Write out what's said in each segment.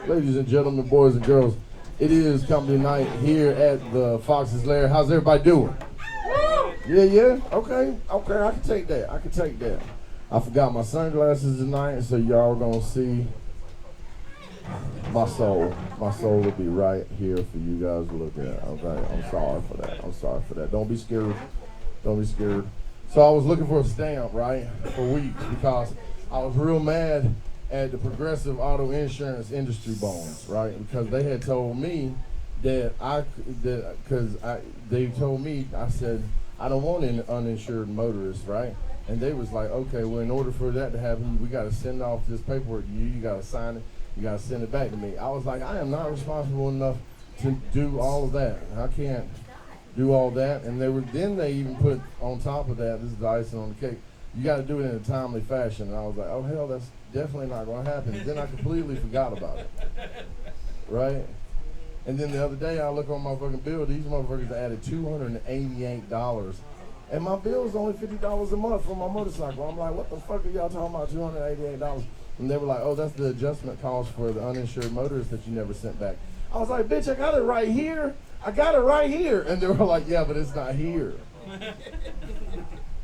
Ladies and gentlemen, boys and girls, it is company night here at the Fox's Lair. How's everybody doing? Yeah? Okay, I can take that. I forgot my sunglasses tonight, so y'all are gonna see my soul. My soul will be right here for you guys to look at, okay? I'm sorry for that. Don't be scared. So I was looking for a stamp, right, for weeks because I was real mad at the Progressive Auto Insurance industry bonds, right? Because they had told me they told me, I said, I don't want any uninsured motorists, right? And they was like, okay, well, in order for that to happen, we got to send off this paperwork to you. You got to sign it. You got to send it back to me. I was like, I am not responsible enough to do all of that. I can't do all that. And they even put on top of that, this is the icing on the cake, you got to do it in a timely fashion. And I was like, oh, hell, that's definitely not going to happen. Then I completely forgot about it, right? And then the other day, I look on my fucking bill. These motherfuckers added $288. And my bill is only $50 a month for my motorcycle. I'm like, what the fuck are y'all talking about, $288? And they were like, oh, that's the adjustment cost for the uninsured motorist that you never sent back. I was like, bitch, I got it right here. And they were like, yeah, but it's not here.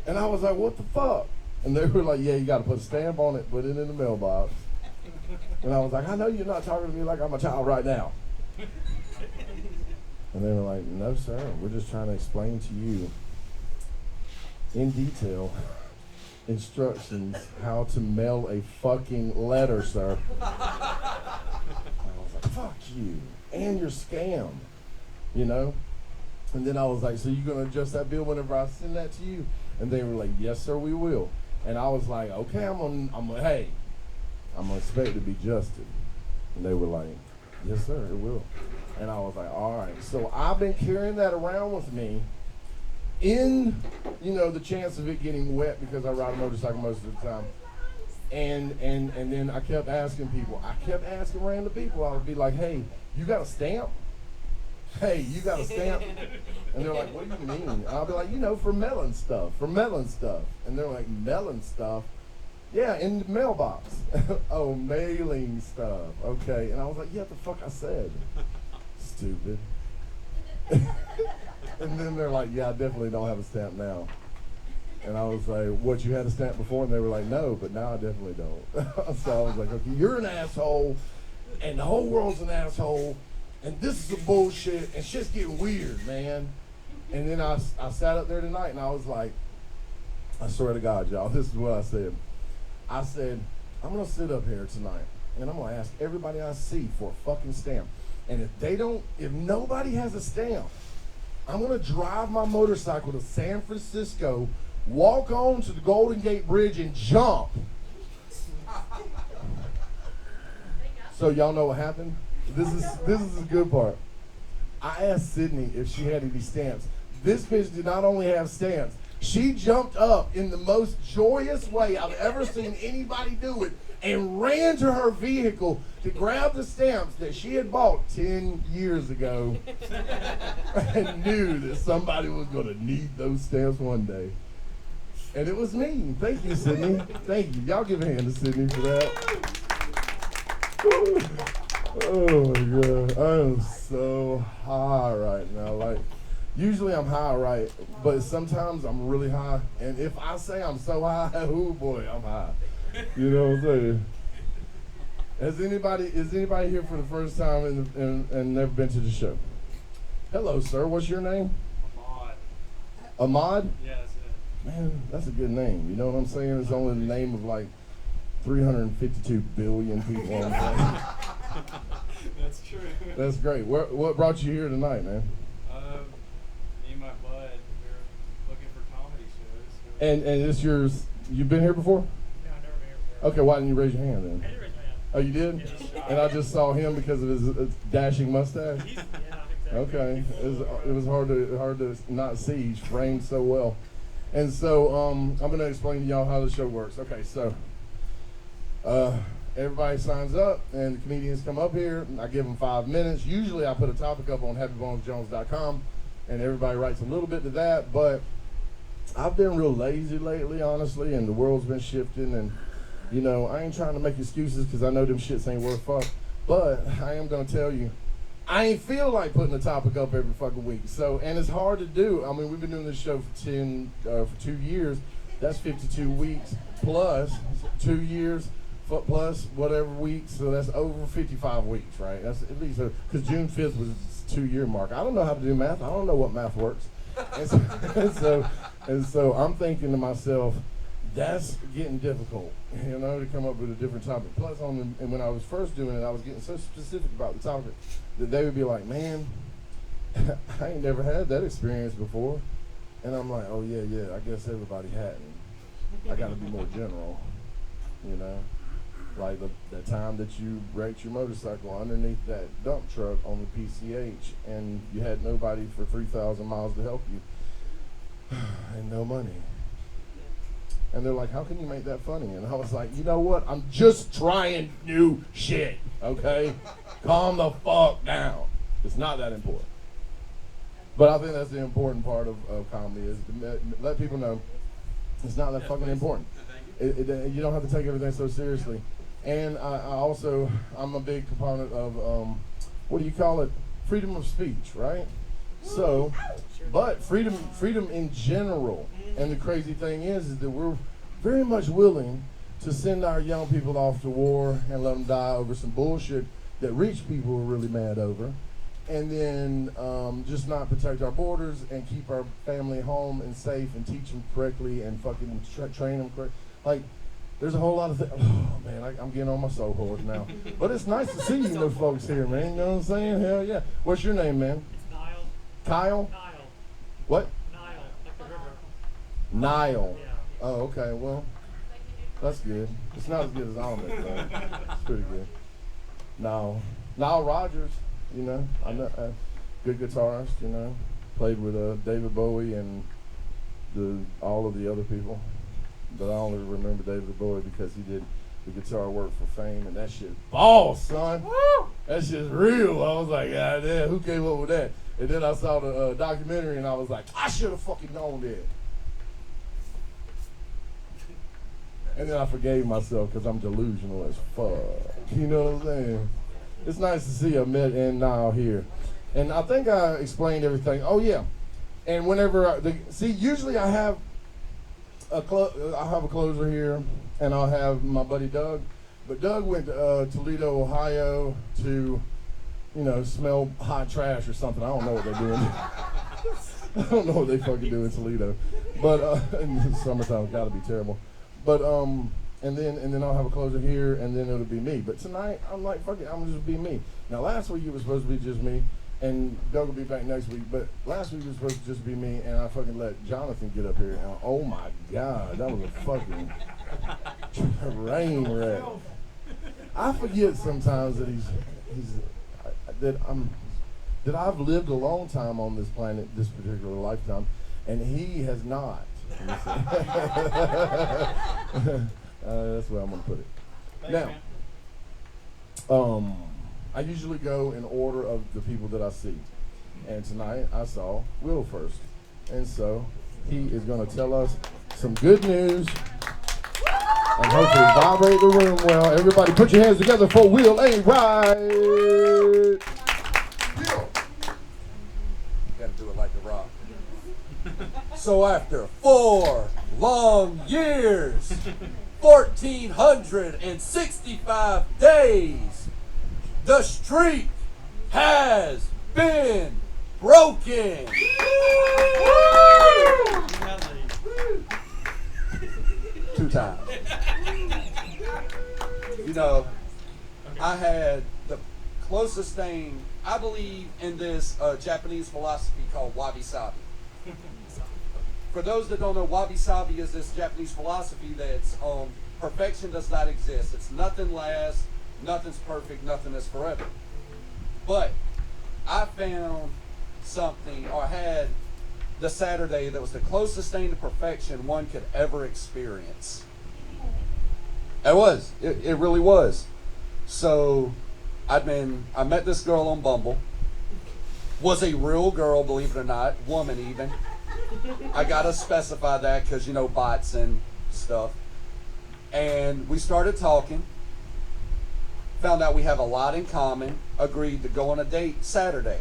And I was like, what the fuck? And they were like, yeah, you got to put a stamp on it, put it in the mailbox. And I was like, I know you're not talking to me like I'm a child right now. And they were like, no, sir, we're just trying to explain to you in detail instructions how to mail a fucking letter, sir. And I was like, fuck you and your scam, you know? And then I was like, so you gonna adjust that bill whenever I send that to you? And they were like, yes, sir, we will. And I was like, okay, I'm gonna expect to be adjusted. And they were like, yes, sir, it will. And I was like, all right. So I've been carrying that around with me in, the chance of it getting wet because I ride a motorcycle most of the time. And then I kept asking people. I kept asking random people. I would be like, hey, you got a stamp? Hey, you got a stamp? And they're like, what do you mean? And I'll be like, for melon stuff. And they're like, melon stuff? Yeah, in the mailbox. Oh, mailing stuff. Okay. And I was like, yeah, the fuck I said. Stupid. And then they're like, yeah, I definitely don't have a stamp now. And I was like, what, you had a stamp before? And they were like, no, but now I definitely don't. So I was like, okay, you're an asshole, and the whole world's an asshole, and this is some bullshit, and shit's getting weird, man. And then I sat up there tonight, and I was like, I swear to God, y'all, this is what I said. I said, I'm going to sit up here tonight, and I'm going to ask everybody I see for a fucking stamp. And if nobody has a stamp, I'm going to drive my motorcycle to San Francisco, walk on to the Golden Gate Bridge, and jump. So y'all know what happened? This is the good part. I asked Sydney if she had any stamps. This bitch did not only have stamps, she jumped up in the most joyous way I've ever seen anybody do it and ran to her vehicle to grab the stamps that she had bought 10 years ago and knew that somebody was going to need those stamps one day. And it was me. Thank you, Sydney. Thank you. Y'all give a hand to Sydney for that. Oh my God. I am so high right now. Like, usually I'm high, right? But sometimes I'm really high. And if I say I'm so high, oh boy, I'm high. You know what I'm saying? Is anybody here for the first time and never been to the show? Hello, sir. What's your name? Ahmad. Ahmad? Yeah, that's it. Man, that's a good name. You know what I'm saying? It's only the name of like 352 billion people on the planet. That's true. That's great. What brought you here tonight, man? Me and my bud, we were looking for comedy shows. And it's yours. You've been here before? No, I've never been here before. Okay, why didn't you raise your hand then? I did raise my hand. Oh, you did? Yeah. And I just saw him because of his dashing mustache. Yeah, exactly. Okay, it was hard to not see. He's framed so well. And so I'm gonna explain to y'all how the show works. Okay, so everybody signs up and the comedians come up here. I give them 5 minutes. Usually I put a topic up on HappyBonesJones.com and everybody writes a little bit to that. But I've been real lazy lately, honestly, and the world's been shifting. And I ain't trying to make excuses because I know them shits ain't worth fuck. But I am gonna tell you, I ain't feel like putting a topic up every fucking week. So, and it's hard to do. I mean, we've been doing this show for 2 years. That's 52 weeks plus 2 years plus whatever weeks. So that's over 55 weeks, right? That's at least because June 5th was 2-year mark. I don't know how to do math. I don't know what math works. And so, and so I'm thinking to myself, that's getting difficult, to come up with a different topic. Plus, and when I was first doing it, I was getting so specific about the topic that they would be like, man, I ain't never had that experience before. And I'm like, oh, yeah, I guess everybody hadn't. I got to be more general, Like the time that you wrecked your motorcycle underneath that dump truck on the PCH and you had nobody for 3,000 miles to help you and no money. And they're like, how can you make that funny? And I was like, you know what? I'm just trying new shit, okay? Calm the fuck down. It's not that important. But I think that's the important part of comedy is to let people know it's not that fucking important. You don't have to take everything so seriously. And I'm a big component of, what do you call it? Freedom of speech, right? So, but freedom in general. And the crazy thing is that we're very much willing to send our young people off to war and let them die over some bullshit that rich people are really mad over. And then just not protect our borders and keep our family home and safe and teach them correctly and fucking train them correctly. Like, there's a whole lot of things. Oh, man, I'm getting on my soul horse now. But it's nice to see you new folks here, man. You know what I'm saying? Hell yeah. What's your name, man? Niall. Kyle? Niall. What? Niall, like the river. Nile. Yeah. Oh, okay. Well, that's good. It's not as good as Almond, but it's pretty good. Nile Rodgers, I know, good guitarist, played with David Bowie and all of the other people. But I only remember David Bowie because he did the guitar work for Fame, and that shit boss, son. Woo! That shit's real. I was like, God damn, who came up with that? And then I saw the documentary, and I was like, I should have fucking known that. And then I forgave myself because I'm delusional as fuck. You know what I'm saying? It's nice to see Ahmed and Niall here. And I think I explained everything. Oh, yeah. And whenever, usually I have a closer here, and I'll have my buddy Doug. But Doug went to Toledo, Ohio to, smell hot trash or something. I don't know what they're doing. I don't know what they fucking do in Toledo. But in the summertime, it's got to be terrible. But and then I'll have a closer here, and then it'll be me. But tonight, I'm like, fuck it, I'm gonna just be me. Now, last week it was supposed to be just me, and Doug will be back next week. But last week it was supposed to just be me, and I fucking let Jonathan get up here. And oh my God, that was a fucking train wreck. I forget sometimes that I've lived a long time on this planet, this particular lifetime, and he has not. That's where I'm gonna put it. Thanks, Now, I usually go in order of the people that I see, and tonight I saw Will first, and so he is gonna tell us some good news and hopefully vibrate the room well. Everybody, put your hands together for Will A. Right. Will. Gotta do it like The Rock. So after 4 long years, 1,465 days, the streak has been broken. 2 times. I had the closest thing, I believe in this Japanese philosophy called wabi-sabi. For those that don't know, wabi-sabi is this Japanese philosophy that's perfection does not exist. It's nothing lasts, nothing's perfect, nothing is forever. But I found something, or had the Saturday that was the closest thing to perfection one could ever experience. It was. It really was. So I met this girl on Bumble. Was a real girl, believe it or not, woman even. I gotta specify that because bots and stuff. And we started talking Found out we have a lot in common. Agreed to go on a date Saturday.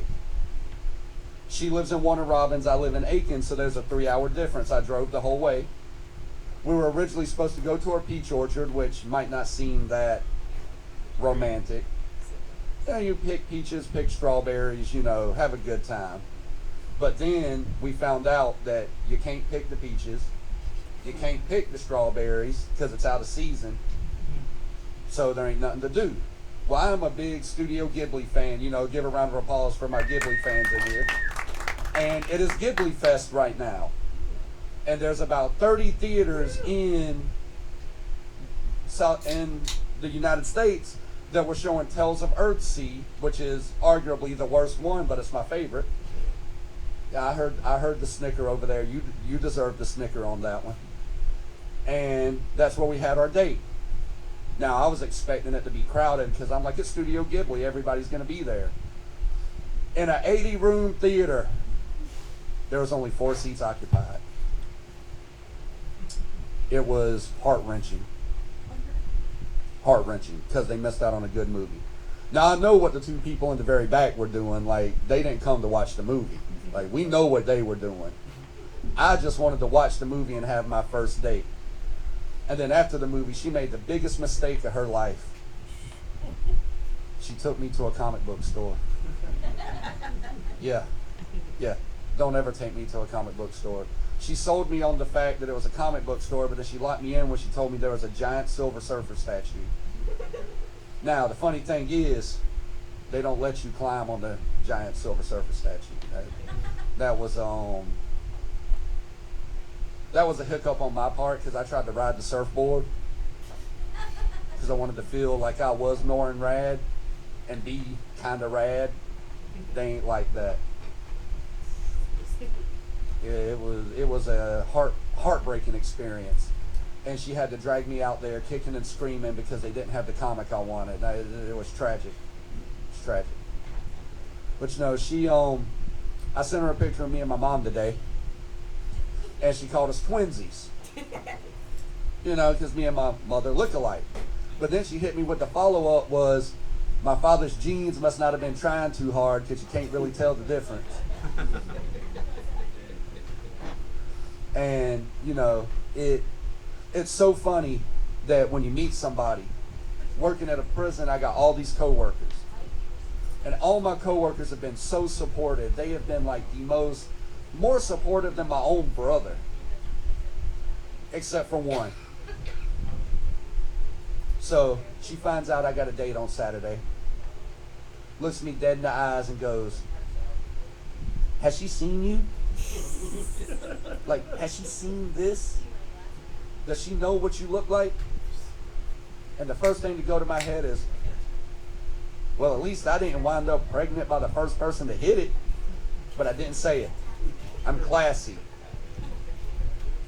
She lives in Warner Robins. I live in Aiken, so there's a 3-hour difference. I drove the whole way. We were originally supposed to go to our peach orchard, which might not seem that romantic. You pick peaches, pick strawberries, have a good time. But then we found out that you can't pick the peaches. You can't pick the strawberries because it's out of season. So there ain't nothing to do. Well, I'm a big Studio Ghibli fan. Give a round of applause for my Ghibli fans in here. And it is Ghibli Fest right now. And there's about 30 theaters in the United States that were showing Tales of Earthsea, which is arguably the worst one, but it's my favorite. Yeah, I heard the snicker over there. You deserve the snicker on that one. And that's where we had our date. Now, I was expecting it to be crowded because I'm like, it's Studio Ghibli. Everybody's going to be there. In an 80-room theater, there was only 4 seats occupied. It was heart-wrenching. Heart-wrenching because they missed out on a good movie. Now, I know what the 2 people in the very back were doing. Like, they didn't come to watch the movie. Like, we know what they were doing. I just wanted to watch the movie and have my first date. And then after the movie, she made the biggest mistake of her life. She took me to a comic book store. Yeah. Don't ever take me to a comic book store. She sold me on the fact that it was a comic book store, but then she locked me in when she told me there was a giant Silver Surfer statue. Now, the funny thing is, they don't let you climb on the giant Silver Surfer statue. That was a hiccup on my part because I tried to ride the surfboard because I wanted to feel like I was Norrin Rad and be kind of rad. They ain't like that. Yeah, it was a heartbreaking experience, and she had to drag me out there kicking and screaming because they didn't have the comic I wanted. It was tragic. It's tragic. But she I sent her a picture of me and my mom today, and she called us twinsies. Because me and my mother look alike. But then she hit me with the follow-up was, my father's genes must not have been trying too hard because you can't really tell the difference. And, it's so funny that when you meet somebody, working at a prison, I got all these coworkers. And all my coworkers have been so supportive. They have been like more supportive than my own brother. Except for one. So she finds out I got a date on Saturday. Looks me dead in the eyes and goes, has she seen you? Like, has she seen this? Does she know what you look like? And the first thing to go to my head is, well, at least I didn't wind up pregnant by the first person to hit it. But I didn't say it. I'm classy.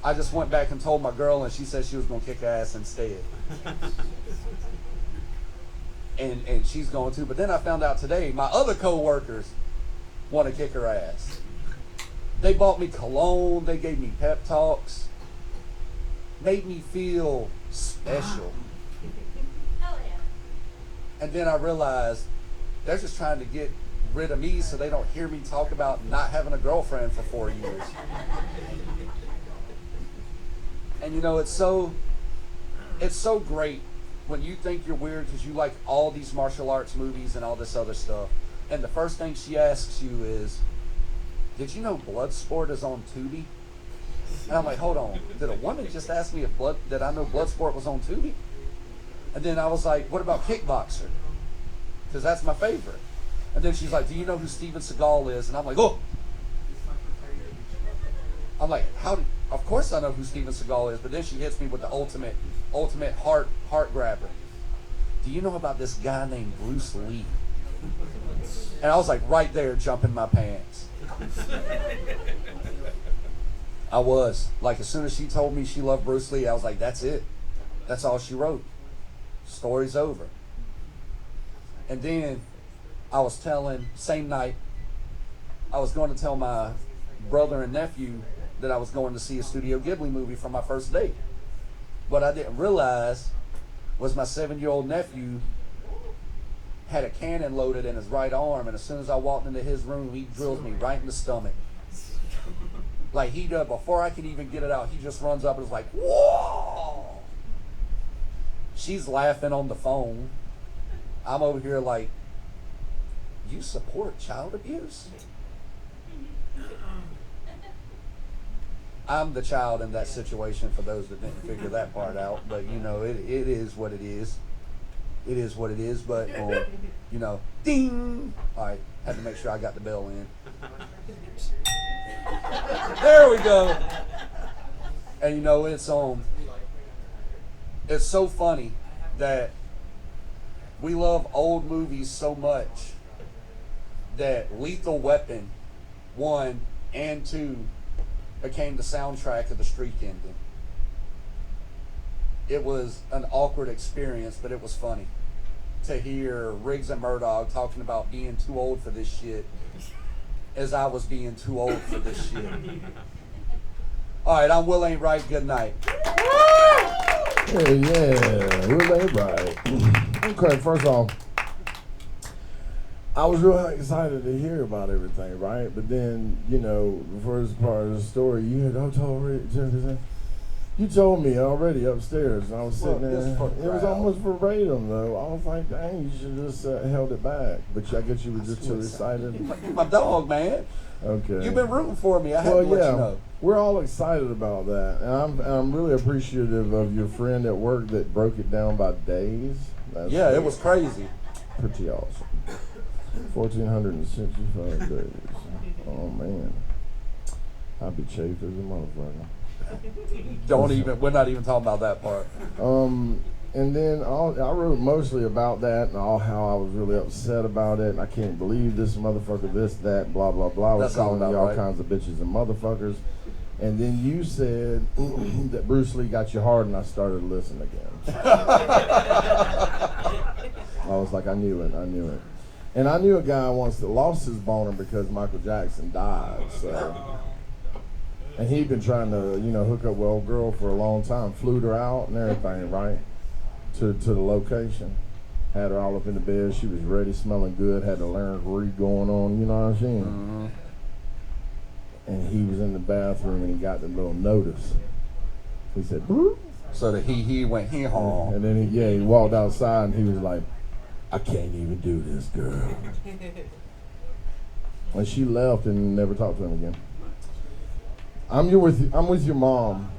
I just went back and told my girl, and she said she was going to kick her ass instead. And she's going to. But then I found out today, my other co-workers want to kick her ass. They bought me cologne. They gave me pep talks. Made me feel special. And then I realized they're just trying to get rid of me so they don't hear me talk about not having a girlfriend for 4 years. And it's so great when you think you're weird because you like all these martial arts movies and all this other stuff. And the first thing she asks you is, did you know Bloodsport is on Tubi? And I'm like, hold on. Did a woman just ask me that I know Bloodsport was on Tubi? And then I was like, what about Kickboxer? Because that's my favorite. And then she's like, do you know who Steven Seagal is? And I'm like, oh. I'm like, of course I know who Steven Seagal is. But then she hits me with the ultimate heart grabber. Do you know about this guy named Bruce Lee? And I was like right there jumping my pants. I was. Like, as soon as she told me she loved Bruce Lee, I was like, that's it. That's all she wrote. Story's over. And then I was same night, I was going to tell my brother and nephew that I was going to see a Studio Ghibli movie for my first date. What I didn't realize was my 7-year-old nephew had a cannon loaded in his right arm, and as soon as I walked into his room, he drills me right in the stomach. Like he does, before I can even get it out, he just runs up and is like, whoa! She's laughing on the phone. I'm over here like, you support child abuse? I'm the child in that situation for those that didn't figure that part out. But, you know, it is what it is. It is what it is. But, you know, ding! All right, had to make sure I got the bell in. There we go. And, you know, it's so funny that we love old movies so much that Lethal Weapon 1 and 2 became the soundtrack of the streak ending. It was an awkward experience, but it was funny to hear Riggs and Murdoch talking about being too old for this shit as I was being too old for this shit. All right, I'm Will Ain't Right. Good night. Hey, yeah, Will Ain't Right. Okay, first off, I was real excited to hear about everything, right? But then, you know, the first part of the story, you told me already upstairs, and I was sitting there. It was almost verbatim, though. I was like, dang, you should have just held it back. But I guess you were just too excited. You're my dog, man. Okay. You've been rooting for me. I had to let you know. We're all excited about that, and I'm really appreciative of your friend at work that broke it down by days. Yeah, it was crazy. Pretty awesome. 1,465 days. Oh man, I'd be chafed as a motherfucker. We're not even talking about that part. And then I wrote mostly about that and how I was really upset about it. I can't believe this motherfucker, this, that, blah, blah, blah. I was calling you all kinds of bitches and motherfuckers. And then you said that Bruce Lee got you hard, and I started to listen again. I was like, I knew it. And I knew a guy once that lost his boner because Michael Jackson died, so. And he'd been trying to, you know, hook up with old girl for a long time, flew her out and everything, right? To the location. Had her all up in the bed, she was ready, smelling good, had the laryngeal going on, you know what I'm saying? Mm-hmm. And he was in the bathroom and he got the little notice. He said, Bruce. So that he went hee-haw. And then he walked outside and he was like, I can't even do this, girl. And she left and never talked to him again. I'm with your mom.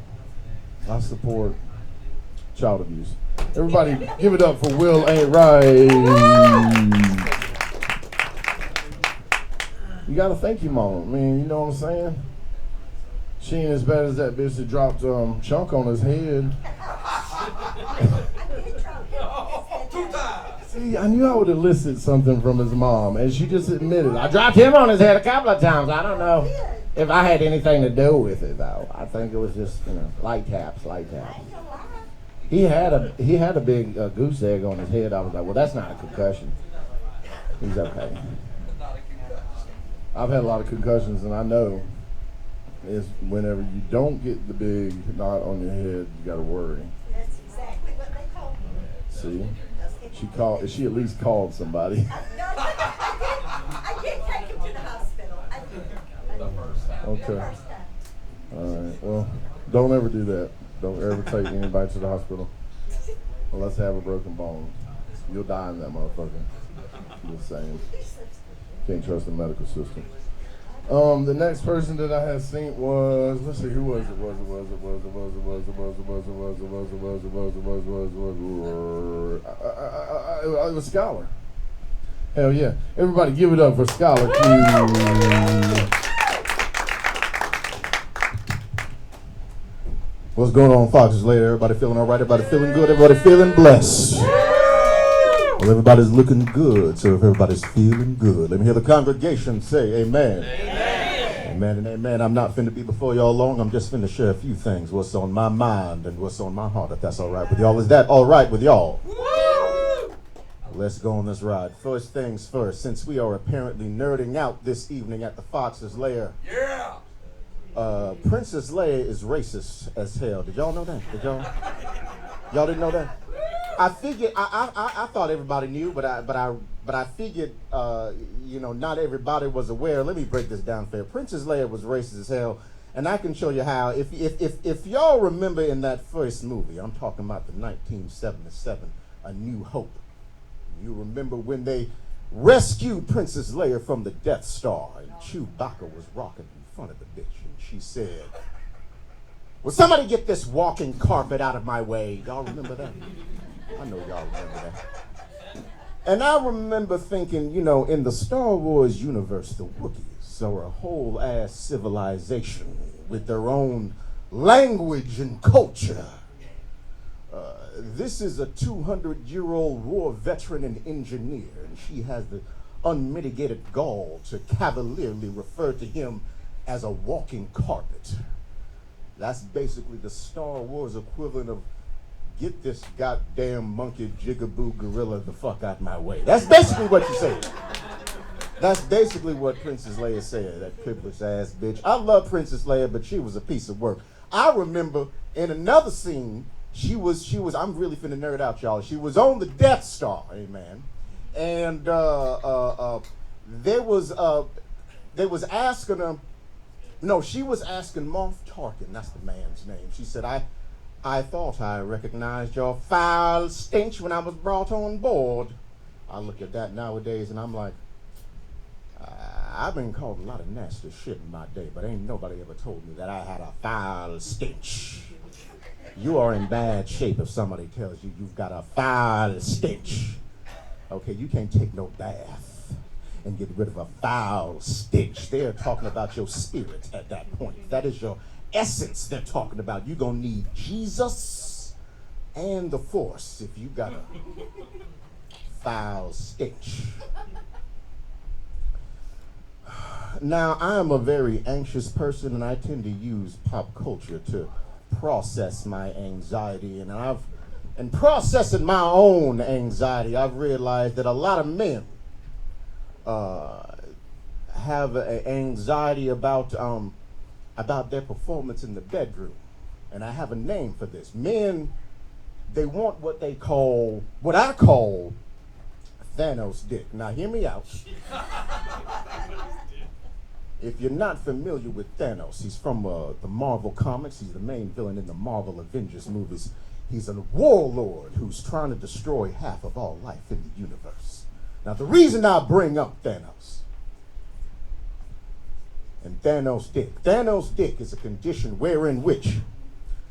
I support child abuse. Everybody give it up for Will Ain't Right. You gotta thank your mom. I mean, you know what I'm saying? She ain't as bad as that bitch that dropped Chunk on his head. See, I knew I would elicit something from his mom, and she just admitted, I dropped him on his head a couple of times. I don't know if I had anything to do with it, though. I think it was just, you know, light taps. He had a big goose egg on his head. I was like, well, that's not a concussion. He's okay. I've had a lot of concussions, and I know is whenever you don't get the big knot on your head, you got to worry. That's exactly what they called me. See? She at least called somebody. I did take him to the hospital. I did. The first time. Okay. The first time. All right. Well, don't ever do that. Don't ever take anybody to the hospital unless they have a broken bone. You'll die in that motherfucker. Just saying. Can't trust the medical system. The next person that I had seen was, let's see, who was it? It was Scholar. Hell yeah. Everybody give it up for Scholar. What's going on, Foxes later? Everybody feeling all right? Everybody feeling good? Everybody feeling blessed? Well, everybody's looking good, so if everybody's feeling good, let me hear the congregation say amen. Amen and amen. I'm not finna be before y'all long. I'm just finna share a few things, what's on my mind and what's on my heart, if that's all right with y'all. Is that all right with y'all? Let's go on this ride. First things first, since we are apparently nerding out this evening at the Fox's Lair. Yeah! Princess Leia is racist as hell. Did y'all know that? Y'all didn't know that? I figured, I thought everybody knew, but I but I figured, not everybody was aware. Let me break this down fair. Princess Leia was racist as hell, and I can show you how. If y'all remember in that first movie, I'm talking about the 1977, A New Hope. You remember when they rescued Princess Leia from the Death Star, and Chewbacca was rocking in front of the bitch, and she said, "Will somebody get this walking carpet out of my way?" Y'all remember that? I know y'all remember that. And I remember thinking, in the Star Wars universe, the Wookiees are a whole ass civilization with their own language and culture. This is a 200-year-old war veteran and engineer, and she has the unmitigated gall to cavalierly refer to him as a walking carpet. That's basically the Star Wars equivalent of, "Get this goddamn monkey jigaboo gorilla the fuck out my way." That's basically what you say. That's basically what Princess Leia said, that privileged ass bitch. I love Princess Leia, but she was a piece of work. I remember in another scene, she was, I'm really finna nerd out, y'all. She was on the Death Star, amen. And they was asking her, no, she was asking Moff Tarkin, that's the man's name. She said, I thought I recognized your foul stench when I was brought on board. I look at that nowadays and I'm like, I've been called a lot of nasty shit in my day, but ain't nobody ever told me that I had a foul stench. You are in bad shape if somebody tells you you've got a foul stench. Okay, you can't take no bath and get rid of a foul stench. They're talking about your spirit at that point. That is your essence they're talking about. You're going to need Jesus and the Force if you got a foul stench. Now, I am a very anxious person, and I tend to use pop culture to process my anxiety. And processing my own anxiety, I've realized that a lot of men have an anxiety about their performance in the bedroom. And I have a name for this. Men, they want what I call Thanos dick. Now hear me out. If you're not familiar with Thanos, he's from the Marvel comics. He's the main villain in the Marvel Avengers movies. He's a warlord who's trying to destroy half of all life in the universe. Now the reason I bring up Thanos and Thanos dick is a condition wherein which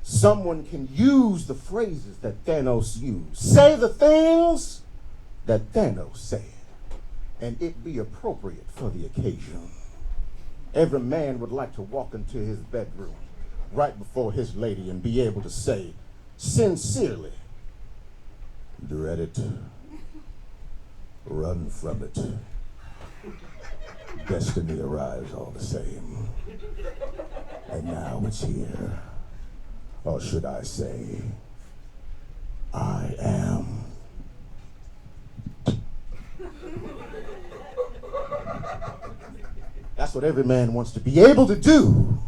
someone can use the phrases that Thanos used. Say the things that Thanos said, and it be appropriate for the occasion. Every man would like to walk into his bedroom right before his lady and be able to say, sincerely, dread it, run from it. Destiny arrives all the same. And now it's here. Or should I say, I am. That's what every man wants to be able to do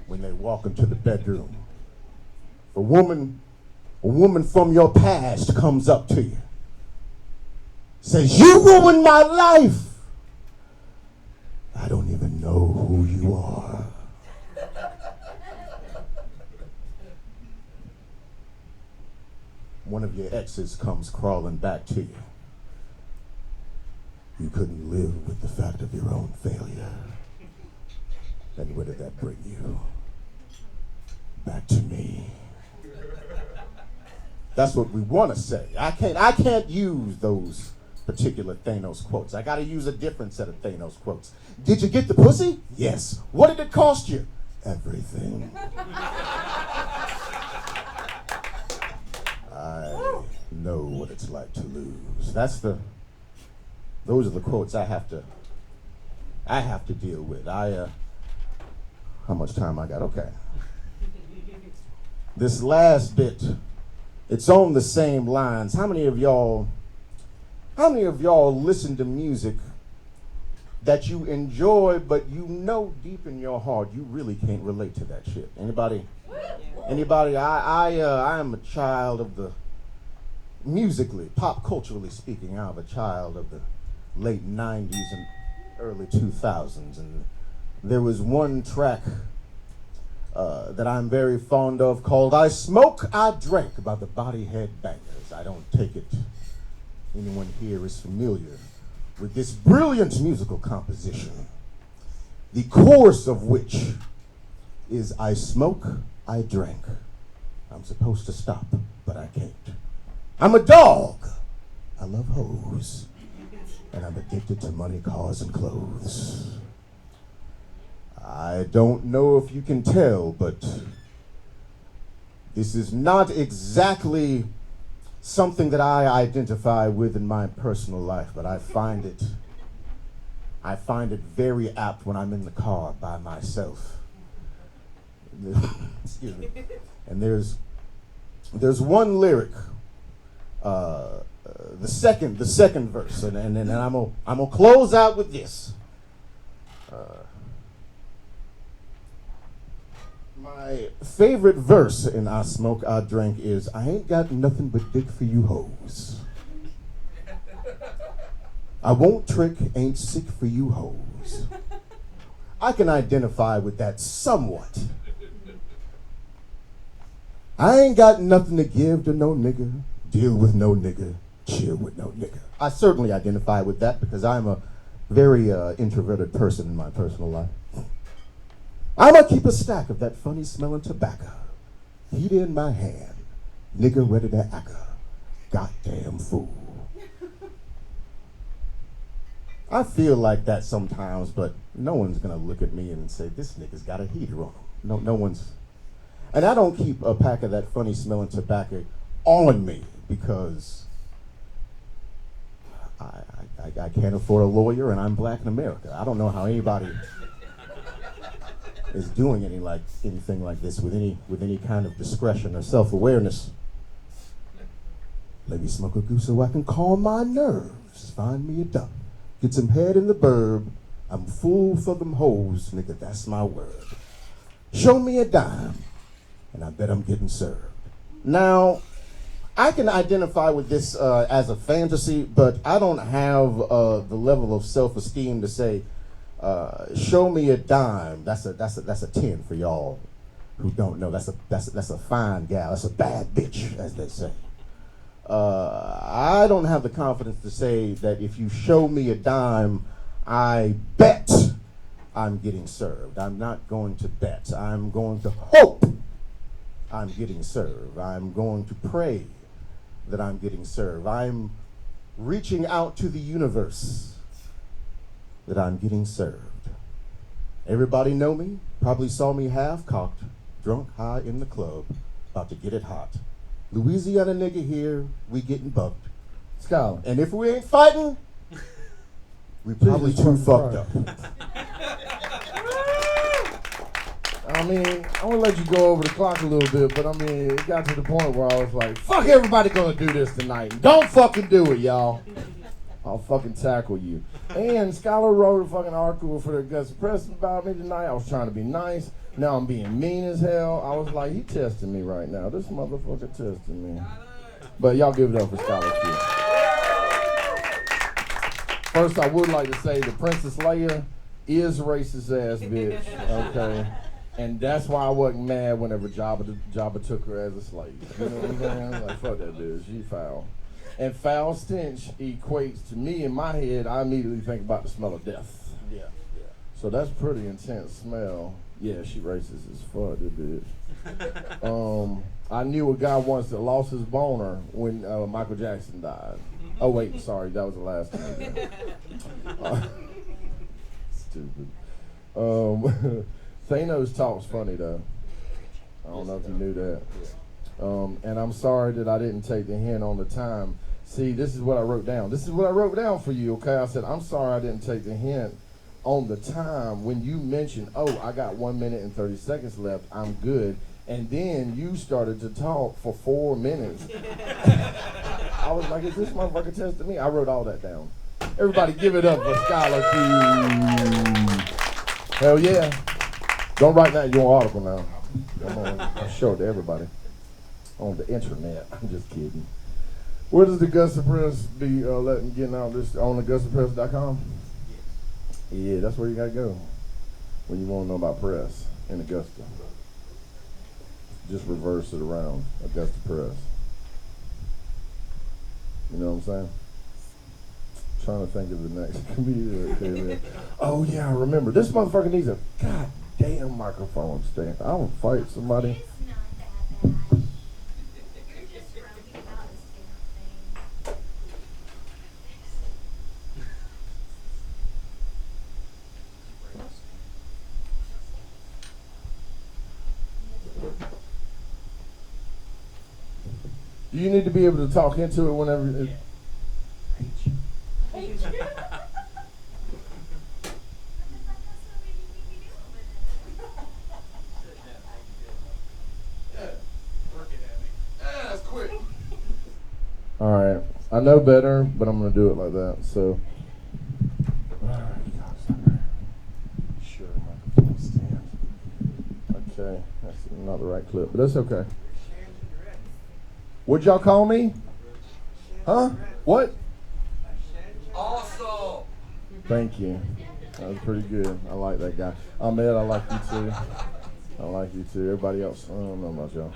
when they walk into the bedroom. If a woman from your past comes up to you, says, "You ruined my life," I don't even know who you are. One of your exes comes crawling back to you. You couldn't live with the fact of your own failure. Then where did that bring you? Back to me. That's what we want to say. I can't use those particular Thanos quotes. I got to use a different set of Thanos quotes. Did you get the pussy? Yes. What did it cost you? Everything. I know what it's like to lose. Those are the quotes I have to deal with. How much time I got? Okay. This last bit, it's on the same lines. How many of y'all listen to music that you enjoy, but you know deep in your heart you really can't relate to that shit? Anybody? I am a child of the musically, pop culturally speaking, I'm a child of the late 90s and early 2000s, and there was one track that I'm very fond of called I Smoke, I Drank by the Body Head Bangers. I don't take it anyone here is familiar with this brilliant musical composition, the chorus of which is I smoke, I drank. I'm supposed to stop, but I can't. I'm a dog. I love hoes. And I'm addicted to money, cars, and clothes. I don't know if you can tell, but this is not exactly something that I identify with in my personal life, but I find it very apt when I'm in the car by myself. Excuse me. And there's one lyric, the second verse, and I'm gonna close out with this. My favorite verse in I Smoke, I Drink is I ain't got nothing but dick for you hoes. I won't trick, ain't sick for you hoes. I can identify with that somewhat. I ain't got nothing to give to no nigga, deal with no nigga, chill with no nigga. I certainly identify with that because I'm a very introverted person in my personal life. I'ma keep a stack of that funny smelling tobacco. Heat in my hand, nigga ready to act a goddamn fool. I feel like that sometimes, but no one's gonna look at me and say, this nigga's got a heater on him. No one's. And I don't keep a pack of that funny smelling tobacco on me because I can't afford a lawyer and I'm black in America. I don't know how anybody is doing anything like this with any kind of discretion or self-awareness. Let me smoke a goose so I can calm my nerves. Find me a duck. Get some head in the burb. I'm fool for them hoes, nigga, that's my word. Show me a dime, and I bet I'm getting served. Now, I can identify with this as a fantasy, but I don't have the level of self-esteem to say, show me a dime. That's a 10 for y'all who don't know. That's a fine gal. That's a bad bitch, as they say. I don't have the confidence to say that if you show me a dime, I bet I'm getting served. I'm not going to bet. I'm going to hope I'm getting served. I'm going to pray that I'm getting served. I'm reaching out to the universe that I'm getting served. Everybody know me, probably saw me half-cocked, drunk, high in the club, about to get it hot. Louisiana nigga here, we getting bucked. Scholar. And if we ain't fighting, we probably too fucked up. I mean, I want to let you go over the clock a little bit, but I mean, it got to the point where I was like, fuck everybody gonna do this tonight. Don't fucking do it, y'all. I'll fucking tackle you. And Scholar wrote a fucking article for the Gus Press about me tonight. I was trying to be nice. Now I'm being mean as hell. I was like, he testing me right now. This motherfucker testing me. But y'all give it up for Scholar Q. First, I would like to say the Princess Leia is racist ass bitch, okay? And that's why I wasn't mad whenever Jabba took her as a slave. You know what I'm saying? Like, fuck that bitch, she foul. And foul stench equates to me in my head, I immediately think about the smell of death. Yeah. So that's pretty intense smell. Yeah, she racist as fuck, that bitch. I knew a guy once that lost his boner when Michael Jackson died. Oh wait, sorry, that was the last time. Stupid. Thanos talks funny though. I don't know if you knew that. And I'm sorry that I didn't take the hint on the time. See, this is what I wrote down. This is what I wrote down for you, okay? I said, I'm sorry I didn't take the hint on the time when you mentioned, oh, I got 1 minute and 30 seconds left, I'm good. And then you started to talk for 4 minutes. I was like, is this motherfucker testing me? I wrote all that down. Everybody give it up for Scholar Q. Hell yeah. Don't write that in your article now. I'll show it to everybody on the internet. I'm just kidding. Where does the Augusta Press be getting out this on AugustaPress.com? Yeah, that's where you gotta go when you want to know about press in Augusta. Just reverse it around, Augusta Press. You know what I'm saying? Trying to think of the next comedian that came in. Oh yeah, I remember. This motherfucker needs a goddamn microphone stand. I will fight somebody. It's not that bad. You're just rounding about this damn thing. Do you need to be able to talk into it whenever? Hate you. What the fuck else would we be doing with it? Yeah. Work it at me. Yeah, that's quick. All right, I know better, but I'm gonna do it like that. So, all right, sure, microphone stand. Okay, that's not the right clip, but that's okay. What'd y'all call me? Huh? What? Awesome. Thank you. That was pretty good. I like that guy. Ahmed, I like you too. I like you too. Everybody else, I don't know about y'all.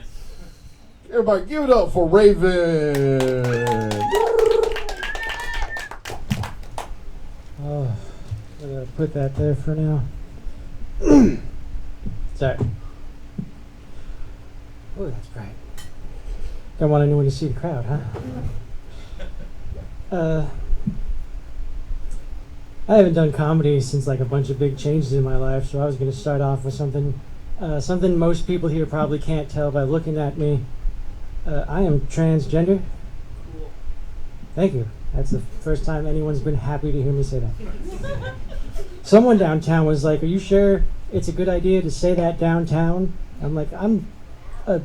Everybody, give it up for Raven. Oh, I'm gonna put that there for now. Sorry. Oh, that's bright. Don't want anyone to see the crowd, huh? I haven't done comedy since like a bunch of big changes in my life, so I was gonna start off with something most people here probably can't tell by looking at me. I am transgender. Cool. Thank you. That's the first time anyone's been happy to hear me say that. Someone downtown was like, "Are you sure it's a good idea to say that downtown?" I'm like, "I'm a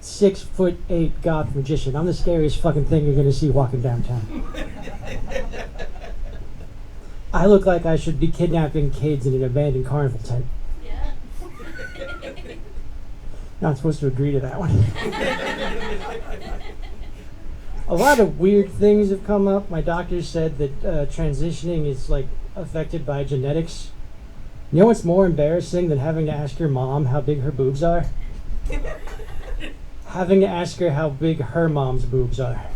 6'8" goth magician. I'm the scariest fucking thing you're gonna see walking downtown." I look like I should be kidnapping kids in an abandoned carnival tent. Yeah. Not supposed to agree to that one. A lot of weird things have come up. My doctor said that transitioning is like affected by genetics. You know what's more embarrassing than having to ask your mom how big her boobs are? Having to ask her how big her mom's boobs are.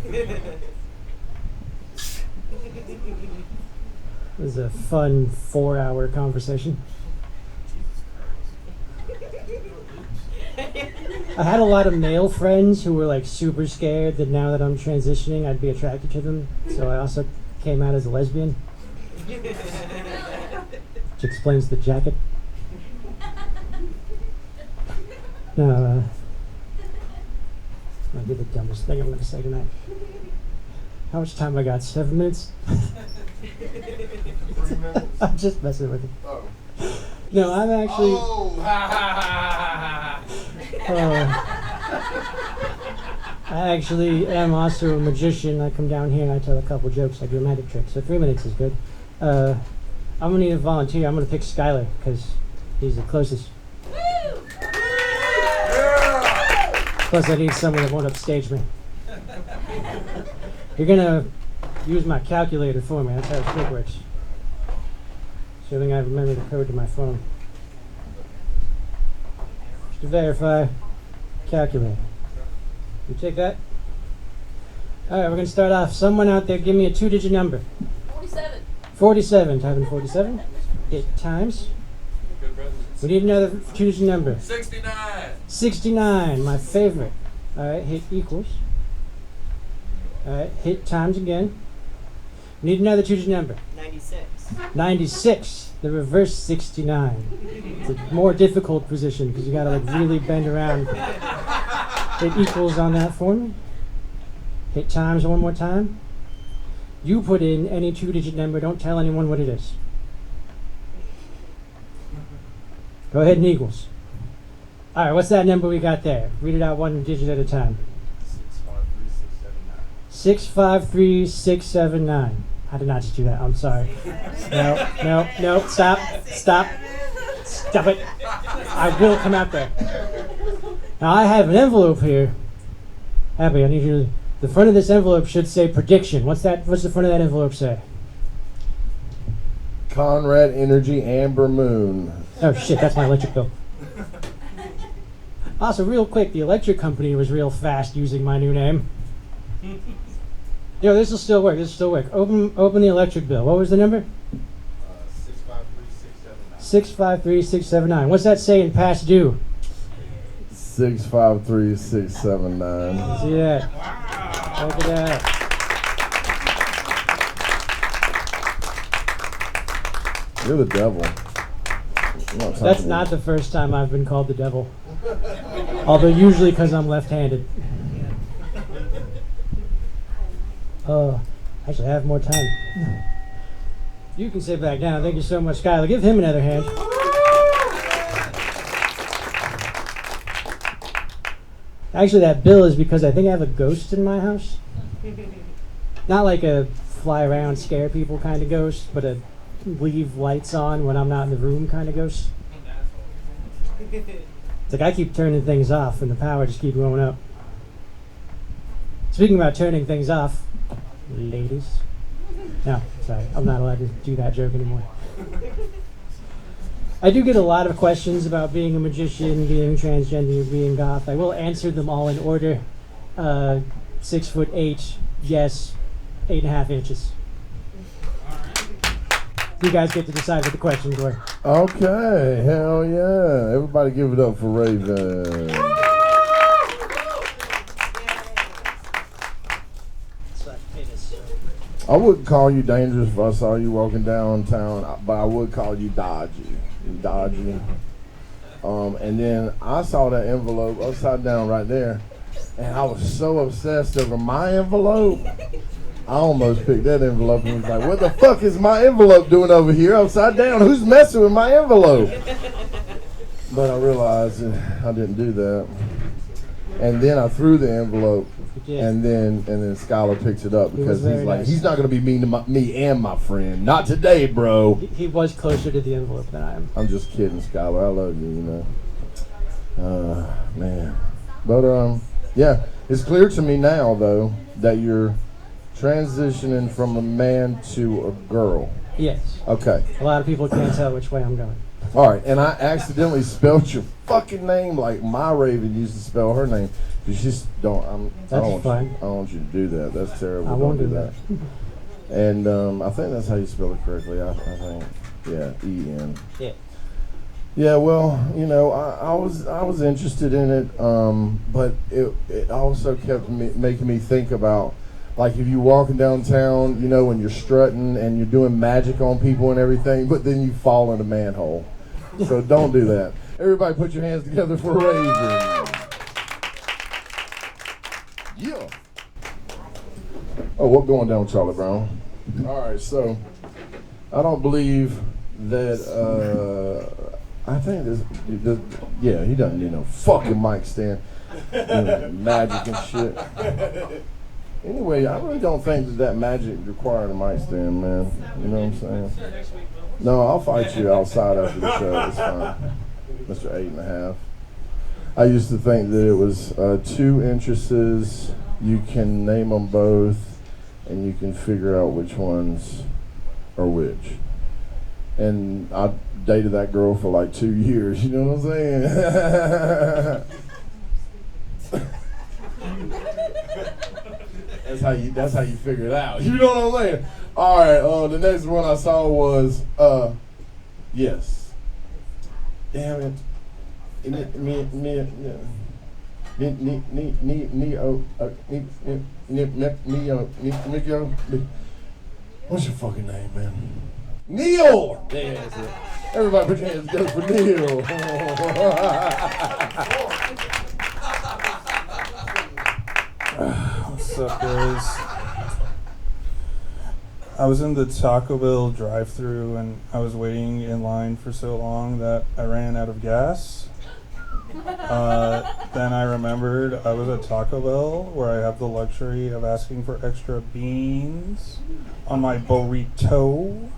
It was a fun 4-hour conversation. I had a lot of male friends who were like super scared that now that I'm transitioning I'd be attracted to them, so I also came out as a lesbian. Which explains the jacket. No, I'll do the dumbest thing I'm going to say tonight. How much time I got? 7 minutes? 3 minutes. I'm just messing with you. Oh. No, I'm actually. Oh, ha ha I actually am also a magician. I come down here and I tell a couple jokes. I do a magic trick. So 3 minutes is good. I'm gonna need a volunteer. I'm gonna pick Skylar because he's the closest. Plus, I need someone that won't upstage me. You're gonna use my calculator for me. That's how the trick works. Assuming I remember the code to my phone. Just to verify, calculator. You take that? Alright, we're gonna start off. Someone out there give me a 2-digit number. 47. 47. Type in 47. 8 times. Good brother. We need another 2-digit number. 69. 69, my favorite. Alright, hit equals. Alright, hit times again. We need another 2-digit number. 96. 96, the reverse 69. It's a more difficult position because you gotta like really bend around. Hit equals on that for me. Hit times one more time. You put in any 2-digit number, don't tell anyone what it is. Go ahead and equals. Alright, what's that number we got there? Read it out 1 digit at a time. 653679. I did not just do that. I'm sorry. No, stop it. I will come out there. Now I have an envelope here. Happy, I need you to The front of this envelope should say prediction. What's that? What's the front of that envelope say? Conrad Energy Amber Moon. Oh shit, that's my electric bill. Also, real quick, the electric company was real fast using my new name. Yo, this will still work. This will still work. Open the electric bill. What was the number? 653679. 653679. What's that say in past due? 653679. See that? Wow. Look at that. You're the devil. That's not the first time I've been called the devil. Although usually because I'm left-handed. Actually, I have more time. You can sit back down. Thank you so much, Skylar. Give him another hand. Actually, that bill is because I think I have a ghost in my house. Not like a fly around, scare people kind of ghost, but a leave lights on when I'm not in the room kind of ghost. It's like I keep turning things off and the power just keeps going up. Speaking about turning things off, ladies. No, sorry, I'm not allowed to do that joke anymore. I do get a lot of questions about being a magician, being transgender, being goth. I will answer them all in order. 6'8", yes, 8.5 inches. You guys get to decide what the questions were. Okay, hell yeah. Everybody give it up for Raven. I wouldn't call you dangerous if I saw you walking downtown, but I would call you dodgy. Dodgy. And then I saw that envelope upside down right there, and I was so obsessed over my envelope. I almost picked that envelope and was like, what the fuck is my envelope doing over here upside down? Who's messing with my envelope? But I realized I didn't do that. And then I threw the envelope, and then Skylar picks it up because he's like, he's not going to be mean to me and my friend. Not today, bro. He was closer to the envelope than I am. I'm just kidding, Skylar. I love you, you know. Man. But, yeah, it's clear to me now, though, that you're transitioning from a man to a girl. Yes. Okay. A lot of people can't tell which way I'm going. All right, and I accidentally spelled your fucking name like my Raven used to spell her name. You just don't. I don't want you to do that. That's terrible. I won't Don't do that. And I think that's how you spell it correctly. I think. Yeah, E-N. Yeah. Yeah, well, you know, I was interested in it, but it also kept making me think about, like, if you're walking downtown, you know, when you're strutting and you're doing magic on people and everything, but then you fall in a manhole. So don't do that. Everybody put your hands together for Raven. Yeah. Oh, what's going down, Charlie Brown? All right, so I don't believe that, I think this, yeah, he doesn't need no fucking mic stand. You know, magic and shit. Anyway, I really don't think that magic required a mic stand, man. You know what I'm saying? No, I'll fight you outside after the show. It's fine. Mr. 8.5. I used to think that it was 2 entrances. You can name them both, and you can figure out which ones are which. And I dated that girl for like 2 years. You know what I'm saying? That's how you figure it out. You know what I'm saying? All right. The next one I saw was yes. Damn it. What's your fucking name, man? Neil. Yeah, that's it. Everybody, put your hands together for Neil. What's up, guys? I was in the Taco Bell drive-thru and I was waiting in line for so long that I ran out of gas. Then I remembered I was at Taco Bell, where I have the luxury of asking for extra beans on my burrito.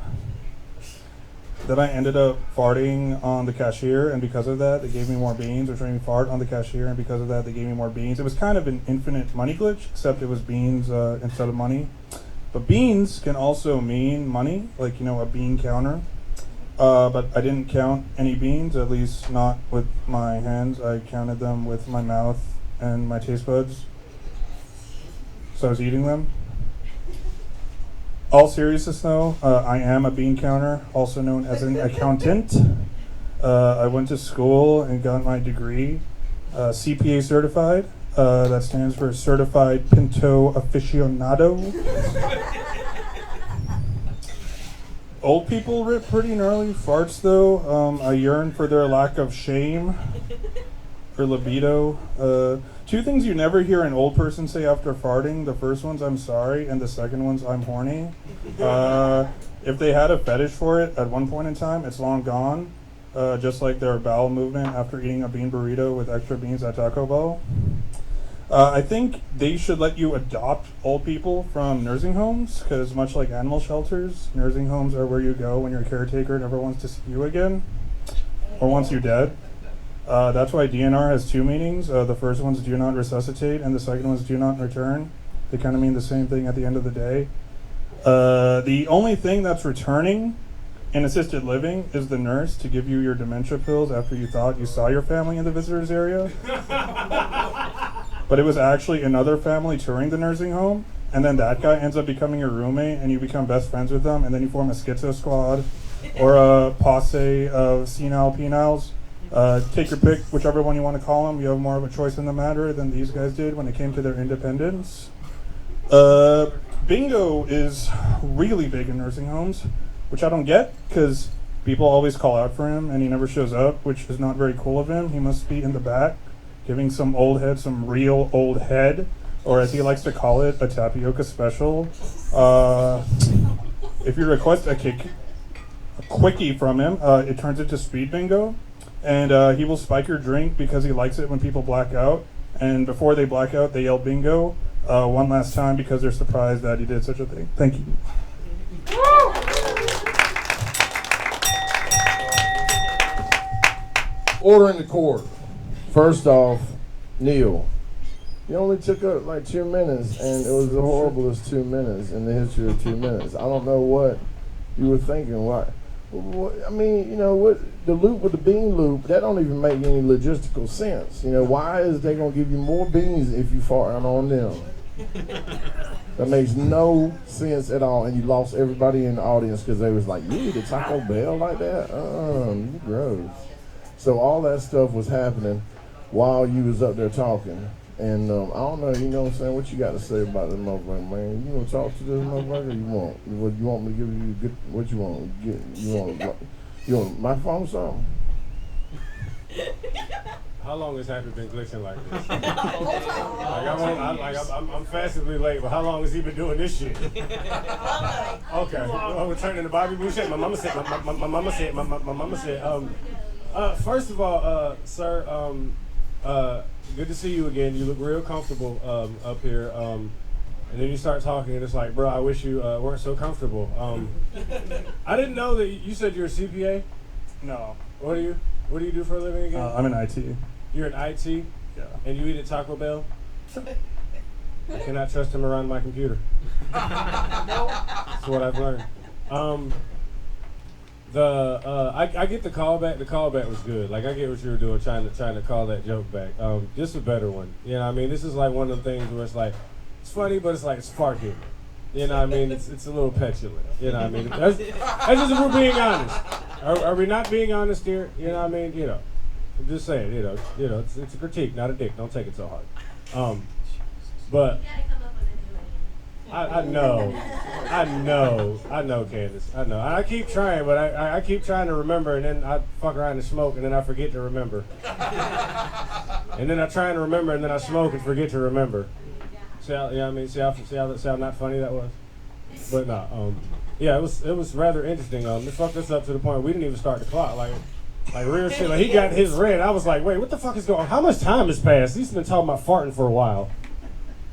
Then I ended up farting on the cashier, and because of that, they gave me more beans, which made me fart on the cashier, and because of that, they gave me more beans. It was kind of an infinite money glitch, except it was beans instead of money. But beans can also mean money, like, you know, a bean counter. But I didn't count any beans, at least not with my hands. I counted them with my mouth and my taste buds. So I was eating them. All seriousness though, I am a bean counter, also known as an accountant. I went to school and got my degree, CPA certified. That stands for Certified Pinto Aficionado. Old people rip pretty gnarly farts though. I yearn for their lack of shame or libido. Two things you never hear an old person say after farting. The first one's I'm sorry, and the second one's I'm horny. If they had a fetish for it at one point in time, it's long gone. Just like their bowel movement after eating a bean burrito with extra beans at Taco Bell. I think they should let you adopt old people from nursing homes, because much like animal shelters, nursing homes are where you go when your caretaker never wants to see you again, or wants you dead. That's why DNR has two meanings. The first one's do not resuscitate, and the second one's do not return. They kind of mean the same thing at the end of the day. The only thing that's returning in assisted living is the nurse to give you your dementia pills after you thought you saw your family in the visitors area. But it was actually another family touring the nursing home, and then that guy ends up becoming your roommate, and you become best friends with them, and then you form a schizo squad, or a posse of senile peniles. Take your pick, whichever one you want to call them. You have more of a choice in the matter than these guys did when it came to their independence. Bingo is really big in nursing homes, which I don't get, because people always call out for him, and he never shows up, which is not very cool of him. He must be in the back, giving some old head some real old head, or as he likes to call it, a tapioca special. If you request a quickie from him, it turns into speed bingo, and he will spike your drink because he likes it when people black out, and before they black out, they yell bingo one last time because they're surprised that he did such a thing. Thank you. Order in the court. First off, Neil, you only took up like 2 minutes, and it was the horriblest 2 minutes in the history of 2 minutes. I don't know what you were thinking. What I mean, you know, what the loop with the bean loop, that don't even make any logistical sense. You know, why is they gonna give you more beans if you fart on them? That makes no sense at all, and you lost everybody in the audience because they was like, you eat a Taco Bell like that? You gross. So all that stuff was happening while you was up there talking. And I don't know, you know what I'm saying? What you got to say about this motherfucker, man? You want to talk to this motherfucker? Or you want me to give you good? What you want? You want my phone or something? How long has Happy been glitching like this? I'm fashionably late, but how long has he been doing this shit? Okay, well, returning to Bobby Boucher. My mama said. My mama said. First of all, sir, good to see you again. You look real comfortable up here. And then you start talking, and it's like, bro, I wish you weren't so comfortable. I didn't know that you said you're a CPA. No. What do you do for a living again? I'm in IT. You're in IT? Yeah. And you eat at Taco Bell? I cannot trust him around my computer. That's what I've learned. I get the callback. The callback was good. Like, I get what you were doing, trying to call that joke back. Just a better one. You know what I mean? This is like one of the things where it's like, it's funny, but it's like, it's fart humor. You know what I mean? It's a little petulant. You know what I mean? That's just if we're being honest. Are we not being honest here? You know what I mean? You know, I'm just saying, you know, it's a critique, not a dick. Don't take it so hard. But You gotta come up with a new one. I know, Candace. I know. I keep trying, but I keep trying to remember, and then I fuck around and smoke, and then I forget to remember. And then I try and remember, and then I smoke and forget to remember. See how, you know what I mean? See how not funny that was? But no, yeah, it was rather interesting. It fucked us up to the point we didn't even start the clock. Like real shit. Like, he got his red. I was like, wait, what the fuck is going on? How much time has passed? He's been talking about farting for a while.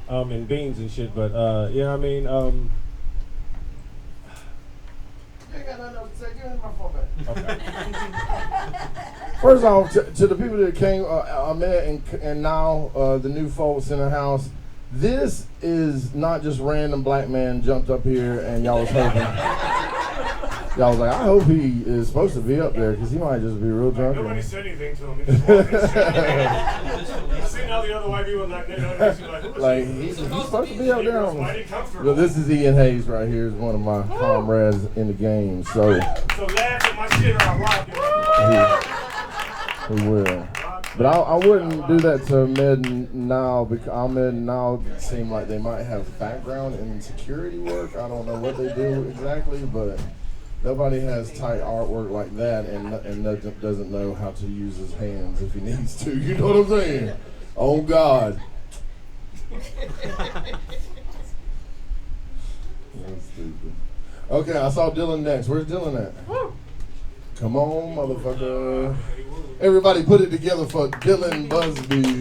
And beans and shit, but you know what I mean? You ain't got nothing else to say. Give me my phone back. Okay. First off, to the people that came, Ahmed and now the new folks in the house, this is not just random black man jumped up here and y'all was hoping. Y'all was like, I hope he is supposed to be up there because he might just be real drunk. Nobody said anything to him. He just walked in. I seen all the other white people like, Like he's supposed to be up there. Mighty comfortable. Well, this is Ian Hayes right here. Is one of my comrades in the game. So laugh at my shit or I'll rob you. he will. But I wouldn't do that to Ahmed now because Ahmed now seem like they might have background in security work. I don't know what they do exactly, but nobody has tight artwork like that and doesn't know how to use his hands if he needs to. You know what I'm saying? Oh God. That's stupid. Okay, I saw Dylan next. Where's Dylan at? Come on, motherfucker. Everybody put it together for Dylan Busby.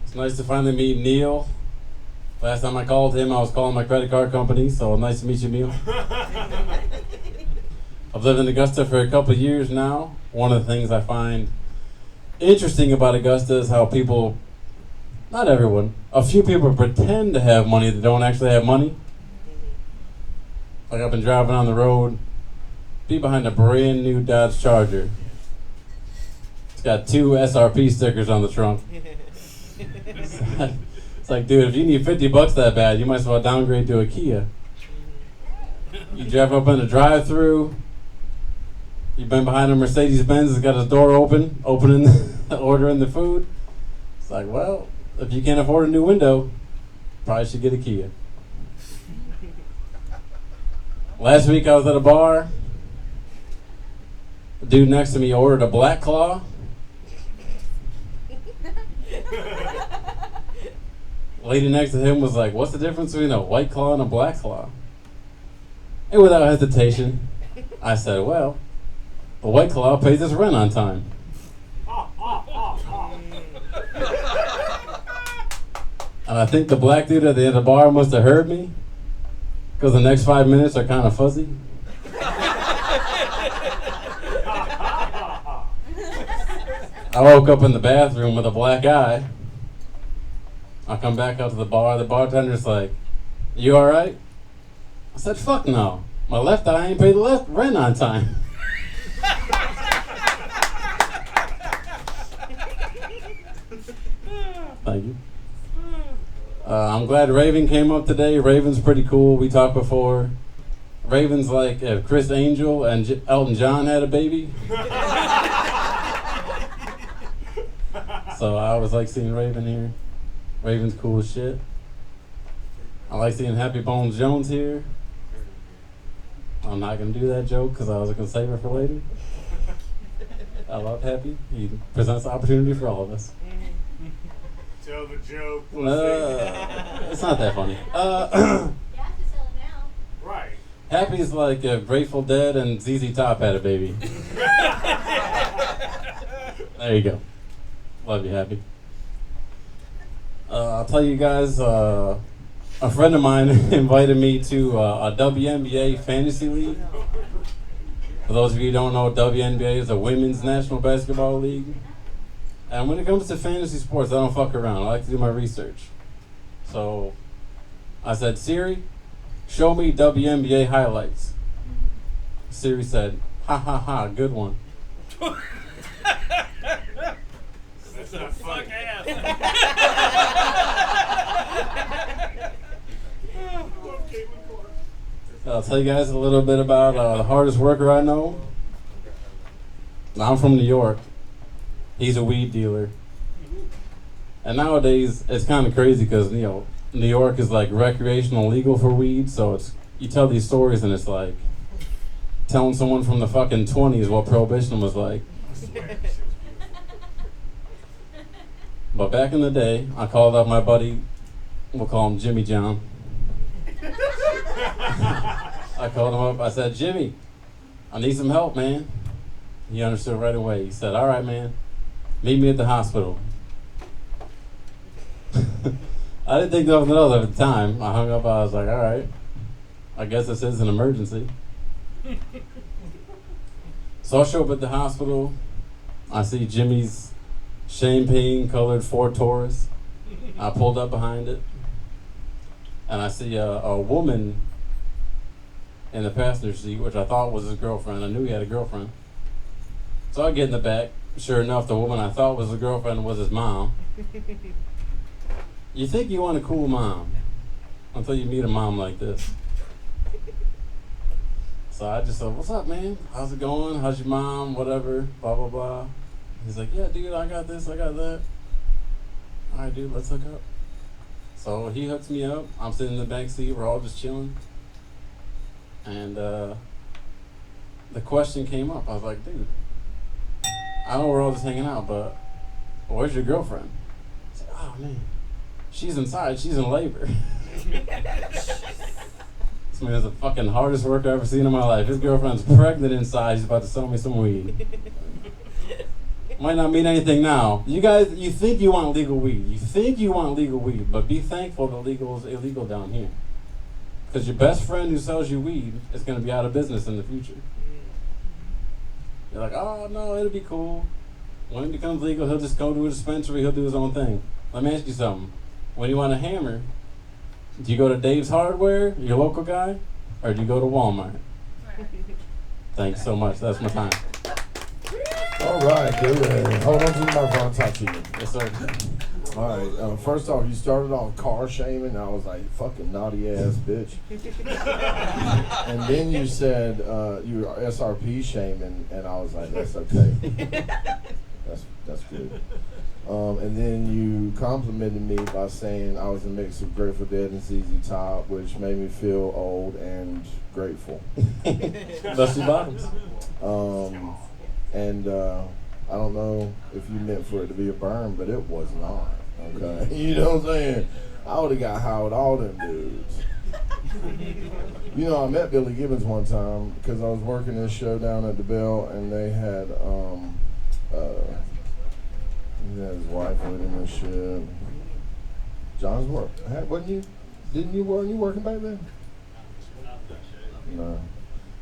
It's nice to finally meet Neil. Last time I called him, I was calling my credit card company, so nice to meet you, Neil. I've lived in Augusta for a couple of years now. One of the things I find interesting about Augusta is how people, not everyone, a few people pretend to have money that don't actually have money. Like I've been driving on the road, be behind a brand new Dodge Charger. It's got 2 SRP stickers on the trunk. It's like, dude, if you need $50 that bad, you might as well downgrade to a Kia. You drive up in a drive-through. You've been behind a Mercedes-Benz that's got its door open, ordering the food. It's like, well, if you can't afford a new window, probably should get a Kia. Last week I was at a bar. The dude next to me ordered a Black Claw. Lady next to him was like, what's the difference between a White Claw and a Black Claw? And without hesitation, I said, well, a White Claw pays its rent on time. And I think the black dude at the end of the bar must have heard me, because the next 5 minutes are kind of fuzzy. I woke up in the bathroom with a black eye. I come back out to the bar. The bartender's like, you all right? I said, fuck no. My left eye ain't paid the rent on time. Thank you. I'm glad Raven came up today. Raven's pretty cool. We talked before. Raven's like if Chris Angel and Elton John had a baby. So I always like seeing Raven here. Raven's cool as shit. I like seeing Happy Bones Jones here. I'm not going to do that joke because I was going to save her for later. I love Happy. He presents the opportunity for all of us. Tell the joke. It's not that funny. You have to sell it now. Right. Happy's like if Grateful Dead and ZZ Top had a baby. There you go. Love you, Happy. I'll tell you guys, a friend of mine invited me to a WNBA fantasy league. For those of you who don't know, WNBA is a women's national basketball league. And when it comes to fantasy sports, I don't fuck around. I like to do my research. So I said, Siri, show me WNBA highlights. Siri said, ha ha ha, good one. That's not funny. I'll tell you guys a little bit about the hardest worker I know. I'm from New York. He's a weed dealer. And nowadays, it's kind of crazy because, you know, New York is like recreational legal for weed. So it's you tell these stories and it's like telling someone from the fucking 20s what Prohibition was like. But back in the day, I called up my buddy, we'll call him Jimmy John. I called him up, I said, Jimmy, I need some help, man. He understood right away. He said, all right, man, meet me at the hospital. I didn't think nothing else at the time. I hung up. I was like, all right. I guess this is an emergency. So I show up at the hospital. I see Jimmy's champagne-colored Ford Taurus. I pulled up behind it. And I see a woman in the passenger seat, which I thought was his girlfriend. I knew he had a girlfriend. So I get in the back. Sure enough, the woman I thought was his girlfriend was his mom. You think you want a cool mom until you meet a mom like this. So I just said, what's up, man? How's it going? How's your mom? Whatever, blah, blah, blah. He's like, yeah, dude, I got this, I got that. All right, dude, let's hook up. So he hooks me up. I'm sitting in the back seat. We're all just chilling. And the question came up. I was like, dude, I know we're all just hanging out, but where's your girlfriend? He's like, oh, man, she's inside. She's in labor. This man is the fucking hardest work I've ever seen in my life. His girlfriend's pregnant inside. She's about to sell me some weed. Might not mean anything now. You guys, you think you want legal weed. You think you want legal weed, but be thankful the legal is illegal down here. Because your best friend who sells you weed is going to be out of business in the future. You're like, oh, no, it'll be cool. When it becomes legal, he'll just go to a dispensary. He'll do his own thing. Let me ask you something. When you want a hammer, do you go to Dave's Hardware, your local guy, or do you go to Walmart? Thanks so much. That's my time. All right, dude. Hold on to the microphone. I'll talk to you. Yes, sir. All right. First off, you started off car shaming. I was like, fucking naughty ass bitch. And then you said you were SRP shaming, and I was like, that's okay. That's good. And then you complimented me by saying I was a mix of Grateful Dead and ZZ Top, which made me feel old and grateful. Dusty Bottoms. And I don't know if you meant for it to be a burn, but it was not. Okay, you know what I'm saying? I would have got high with all them dudes. You know, I met Billy Gibbons one time because I was working this show down at the Bell, and they had he had his wife with him and shit. John's work. Wasn't you? Didn't you weren't you working back then? No.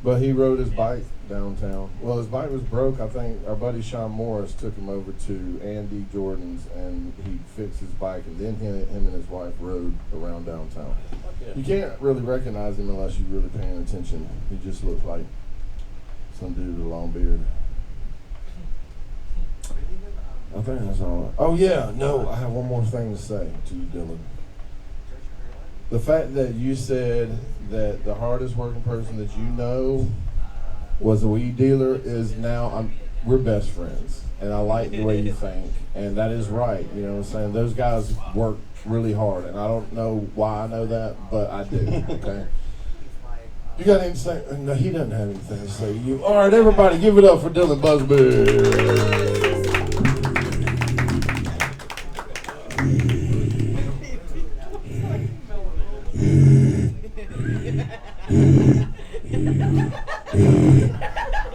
But he rode his bike downtown. Well, his bike was broke. I think our buddy Sean Morris took him over to Andy Jordan's, and he fixed his bike, and then him and his wife rode around downtown. You can't really recognize him unless you're really paying attention. He just looks like some dude with a long beard. I think that's all. Oh, yeah. No, I have one more thing to say to you, Dylan. The fact that you said that the hardest working person that you know was a weed dealer is now, we're best friends. And I like the way you think. And that is right. You know what I'm saying? Those guys work really hard. And I don't know why I know that, but I do. Okay? You got anything to say? No, he doesn't have anything to say to you. All right, everybody, give it up for Dylan Busby.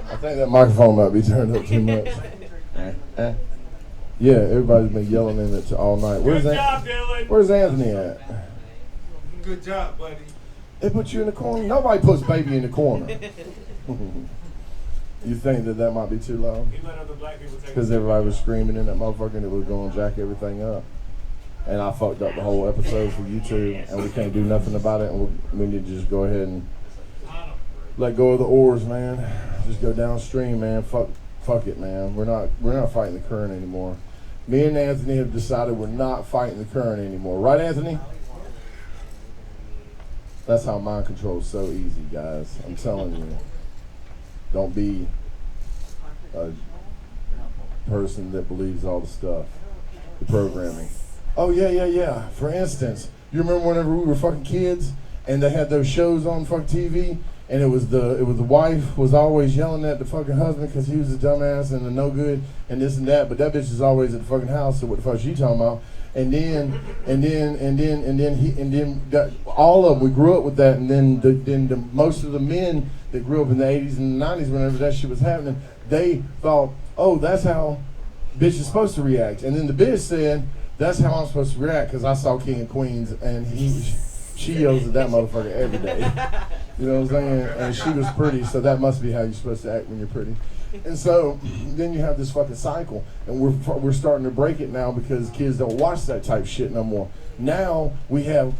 I think that microphone might be turned up too much. Yeah, everybody's been yelling in it all night. Good job, Dylan. Where's Anthony at? Good job, buddy. They put you in the corner? Nobody puts baby in the corner. You think that might be too loud? He let other black people take Because everybody was screaming in that motherfucker and it was going to jack everything up. And I fucked up the whole episode for you two, and we can't do nothing about it, and we need to just go ahead and let go of the oars, man. Just go downstream, man. Fuck it, man. We're not fighting the current anymore. Me and Anthony have decided we're not fighting the current anymore. Right, Anthony? That's how mind control is so easy, guys. I'm telling you. Don't be a person that believes all the stuff, the programming. Oh, yeah. For instance, you remember whenever we were fucking kids and they had those shows on fucking TV, and it was the wife was always yelling at the fucking husband because he was a dumbass and a no good and this and that, but that bitch is always at the fucking house, so what the fuck is she talking about? And then all of them, we grew up with that, and then most of the men that grew up in the 80s and the 90s, whenever that shit was happening, they thought, oh, that's how bitch is supposed to react. And then the bitch said That's how I'm supposed to react because I saw King of Queens and she yells at that motherfucker every day. You know what I'm saying? And she was pretty, so that must be how you're supposed to act when you're pretty. And so then you have this fucking cycle, and we're starting to break it now because kids don't watch that type shit no more. Now we have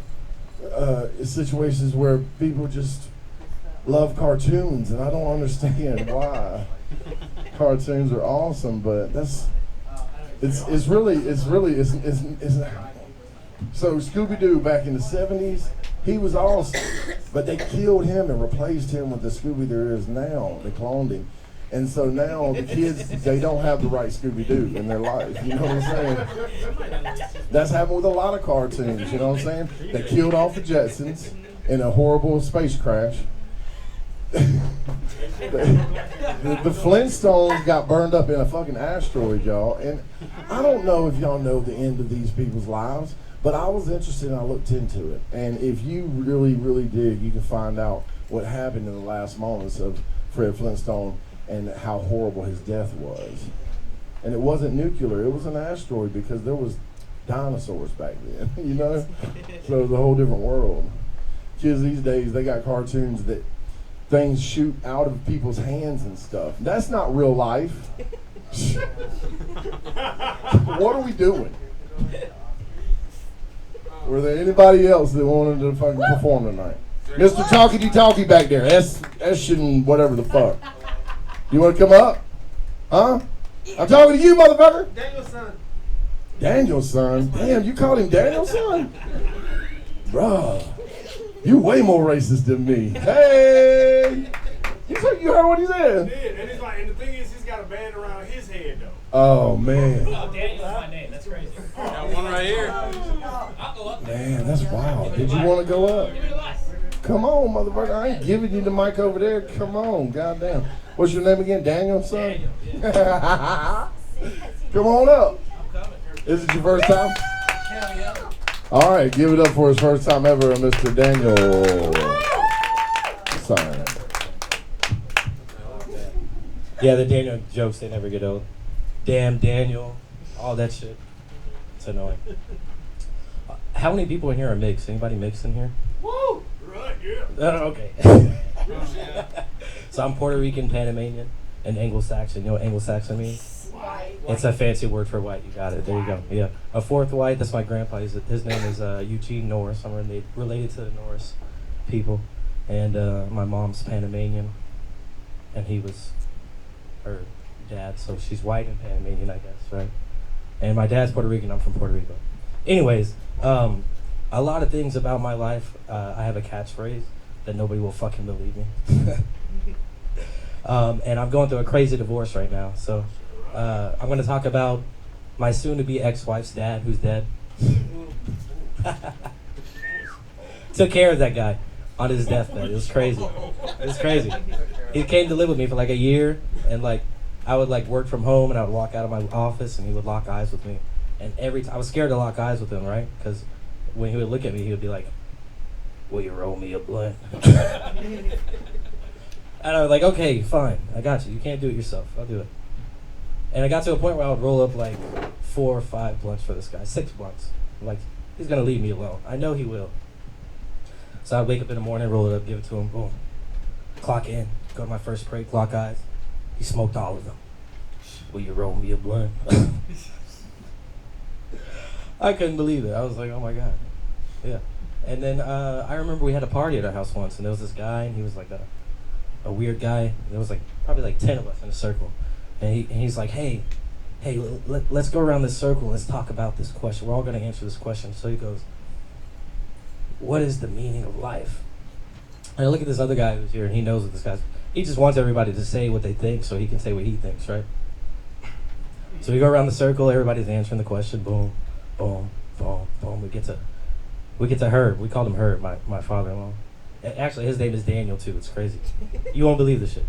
situations where people just love cartoons, and I don't understand why. Cartoons are awesome, but it's really so Scooby-Doo back in the 70s, he was awesome, but they killed him and replaced him with the Scooby there is now. They cloned him. And so now the kids, they don't have the right Scooby-Doo in their life. You know what I'm saying? That's happened with a lot of cartoons, you know what I'm saying? They killed off the Jetsons in a horrible space crash. The Flintstones got burned up in a fucking asteroid, y'all. And I don't know if y'all know the end of these people's lives, but I was interested and I looked into it. And if you really, really dig, you can find out what happened in the last moments of Fred Flintstone and how horrible his death was. And it wasn't nuclear, it was an asteroid because there was dinosaurs back then, you know? So it was a whole different world. Kids these days, they got cartoons that things shoot out of people's hands and stuff. That's not real life. What are we doing? Were there anybody else that wanted to fucking perform tonight? Mr. Talky back there, S and whatever the fuck. You want to come up? Huh? I'm talking to you, motherfucker. Daniel's son. Daniel's son? Damn, you called him Daniel's son? Bruh, you way more racist than me. Hey! You heard what he said? He did, and the thing is, he's got a band around his head though. Oh man. Oh, Daniel's my name. That's crazy. Got one right here. I'll go up there. Man, that's wild. Did you want to go up? Give me the mic. Come on, motherfucker. I ain't giving you the mic over there. Come on, goddamn. What's your name again? Daniel, son? Daniel, yeah. Come on up. I'm coming. Is it your first time? Hell yeah. All right, give it up for his first time ever, Mr. Daniel. Son. Yeah, the Daniel jokes, they never get old. Damn Daniel, all that shit. It's annoying. How many people in here are mixed? Anybody mixed in here? Woo! Right, yeah. Okay. So I'm Puerto Rican, Panamanian, and Anglo-Saxon. You know what Anglo-Saxon means? White. It's a fancy word for white. You got it. There you go. Yeah. A fourth white, that's my grandpa. His name is Eugene Norris. I'm related to the Norris people. And my mom's Panamanian, and he was her dad. So she's white and Panamanian, I guess, right? And my dad's Puerto Rican. I'm from Puerto Rico. Anyways, a lot of things about my life, I have a catchphrase that nobody will fucking believe me. And I'm going through a crazy divorce right now. So I'm going to talk about my soon-to-be ex-wife's dad, who's dead. Took care of that guy on his deathbed. It was crazy. It was crazy. He came to live with me for like a year, and like I would like work from home, and I would walk out of my office, and he would lock eyes with me. And every time I was scared to lock eyes with him, right? Because when he would look at me, he would be like, "Will you roll me a blunt?" And I was like, "Okay, fine, I got you. You can't do it yourself. I'll do it." And I got to a point where I would roll up like 4 or 5 blunts for this guy, 6 blunts. I'm like, he's gonna leave me alone. I know he will. So I'd wake up in the morning, roll it up, give it to him, boom. Clock in, go to my first break, lock eyes. He smoked all of them. "Will you roll me a blunt?" I couldn't believe it. I was like, oh my God. Yeah. And then I remember we had a party at our house once, and there was this guy, and he was like a weird guy. There was like probably like 10 of us in a circle. And he's like, hey, let's go around this circle. Let's talk about this question. We're all going to answer this question. So he goes, what is the meaning of life? And I look at this other guy who's here, and he knows what this guy's. He just wants everybody to say what they think so he can say what he thinks, right? So we go around the circle. Everybody's answering the question. Boom, boom, boom, boom. We get to Herb. We called him Herb, my father-in-law. Actually, his name is Daniel, too. It's crazy. You won't believe this shit.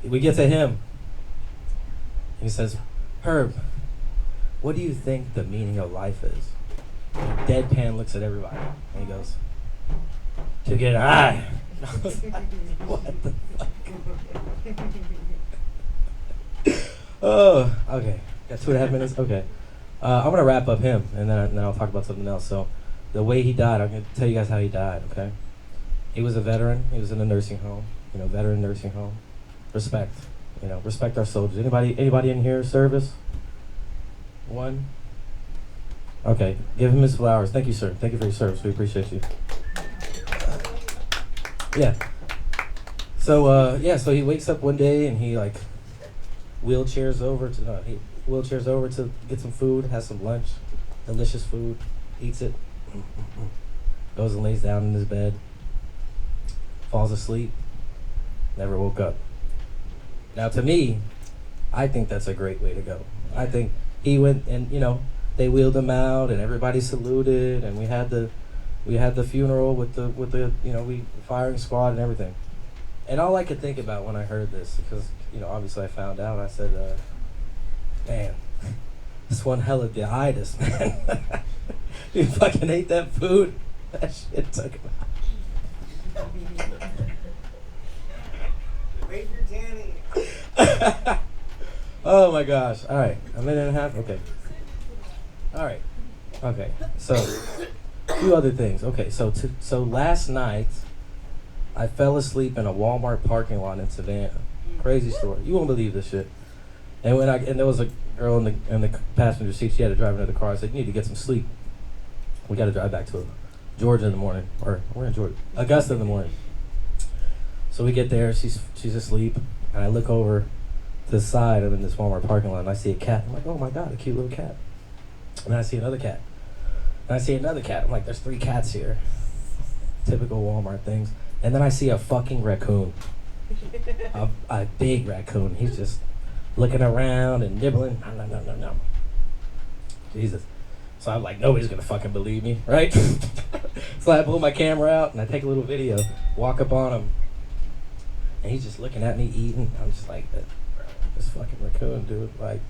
We get to him. He says, "Herb, what do you think the meaning of life is?" And deadpan looks at everybody, and he goes, "To get high." I was like, what the fuck? Oh, okay. Got 2.5 minutes? Okay. I'm gonna wrap up him, and then I'll talk about something else. So, the way he died, I'm gonna tell you guys how he died. Okay, he was a veteran. He was in a nursing home. You know, veteran nursing home. Respect. You know, respect our soldiers. Anybody in here service? One. Okay, give him his flowers. Thank you, sir. Thank you for your service. We appreciate you. Yeah. So so he wakes up one day and he like wheelchairs over to get some food, has some lunch, delicious food, eats it, goes and lays down in his bed, falls asleep, never woke up. Now to me, I think that's a great way to go. I think he went and, you know, they wheeled him out and everybody saluted and we had the funeral with the you know, firing squad and everything. And all I could think about when I heard this, because, you know, obviously I found out, I said, man, this one hella deitis, man. You fucking ate that food. That shit took him out. Wait your Danny. Oh my gosh. All right. A minute and a half? Okay. All right. Okay. So, a few other things. Okay. So last night, I fell asleep in a Walmart parking lot in Savannah. Crazy story. You won't believe this shit. And there was a girl in the passenger seat. She had to drive another car. I said, "You need to get some sleep. We got to drive back to Georgia in the morning, or we're in Georgia, Augusta in the morning." So we get there. She's asleep, and I look over to the side. I'm in this Walmart parking lot, and I see a cat. I'm like, "Oh my god, a cute little cat." And I see another cat. And I see another cat. I'm like, "There's 3 cats here." Typical Walmart things. And then I see a fucking raccoon. A big raccoon. He's just looking around and nibbling. No. Jesus. So I'm like, nobody's gonna fucking believe me, right? So I pull my camera out and I take a little video, walk up on him, and he's just looking at me eating. I'm just like, this fucking raccoon, dude. Like,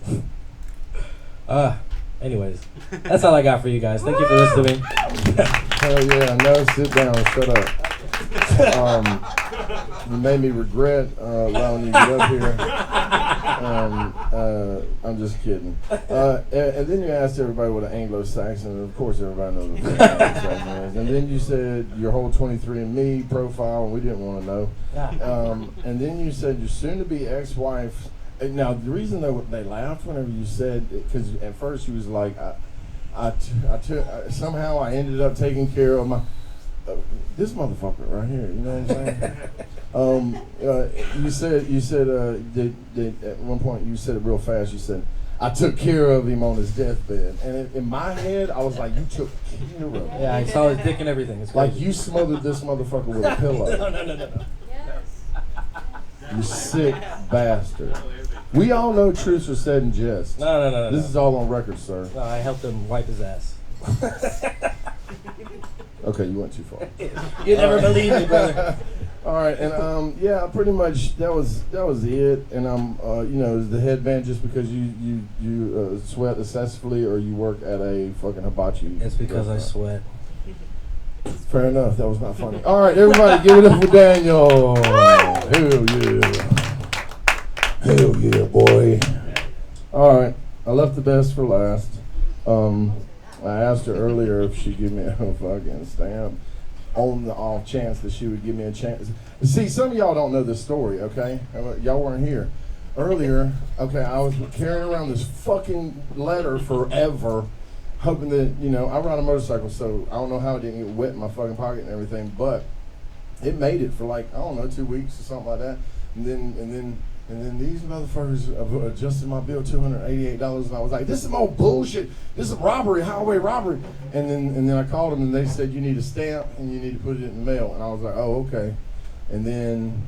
anyways, that's all I got for you guys. Thank you for listening. Hell yeah, no, sit down, shut up. You made me regret allowing you to get up here. I'm just kidding. And then you asked everybody what an Anglo-Saxon, and of course everybody knows what an Anglo-Saxon is. And then you said your whole 23andMe profile, and we didn't want to know. And then you said your soon-to-be ex-wife. Now, the reason they laughed whenever you said, because at first she was like, somehow I ended up taking care of my... this motherfucker right here, you know what I'm saying? You said at one point you said it real fast. You said, "I took care of him on his deathbed," and in my head I was like, "You took care of him." Yeah, I saw his dick and everything. It's like you smothered this motherfucker with a pillow. No. You sick bastard. We all know truths are said in jest. No. This is all on record, sir. No, I helped him wipe his ass. Okay, you went too far. You never believe me, brother. All right, and yeah, pretty much that was it. And is the headband just because you sweat excessively, or you work at a fucking hibachi? It's because I sweat. Fair enough. That was not funny. All right, everybody, give it up for Daniel. Hell yeah, boy. All right, I left the best for last. I asked her earlier if she'd give me a fucking stamp on the off chance that she would give me a chance. See, some of y'all don't know this story, okay? Y'all weren't here. Earlier, okay, I was carrying around this fucking letter forever, hoping that, I ride a motorcycle, so I don't know how it didn't get wet in my fucking pocket and everything, but it made it for 2 weeks or something like that. And then these motherfuckers adjusted my bill $288, and I was like, "This is more bullshit. This is robbery, highway robbery." And then I called them, and they said, "You need a stamp, and you need to put it in the mail." And I was like, "Oh, okay." And then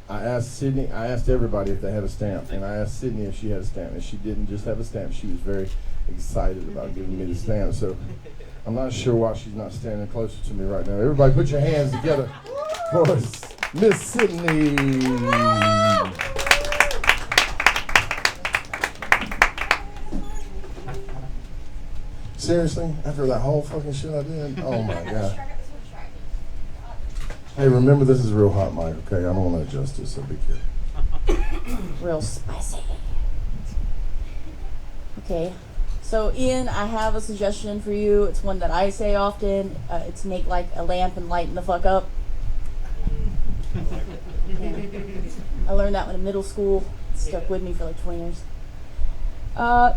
I asked everybody if they had a stamp, and I asked Sydney if she had a stamp, and she didn't just have a stamp. She was very excited about giving me the stamp. So I'm not sure why she's not standing closer to me right now. Everybody, put your hands together for Miss Sydney. Seriously? After that whole fucking shit I did? Oh my god. Hey, remember this is real hot mic, okay? I don't want to adjust it, so be careful. Real spicy. Okay, So, Ian, I have a suggestion for you. It's one that I say often. It's make like a lamp and lighten the fuck up. Yeah. I learned that one in middle school. It stuck with me for like 20 years.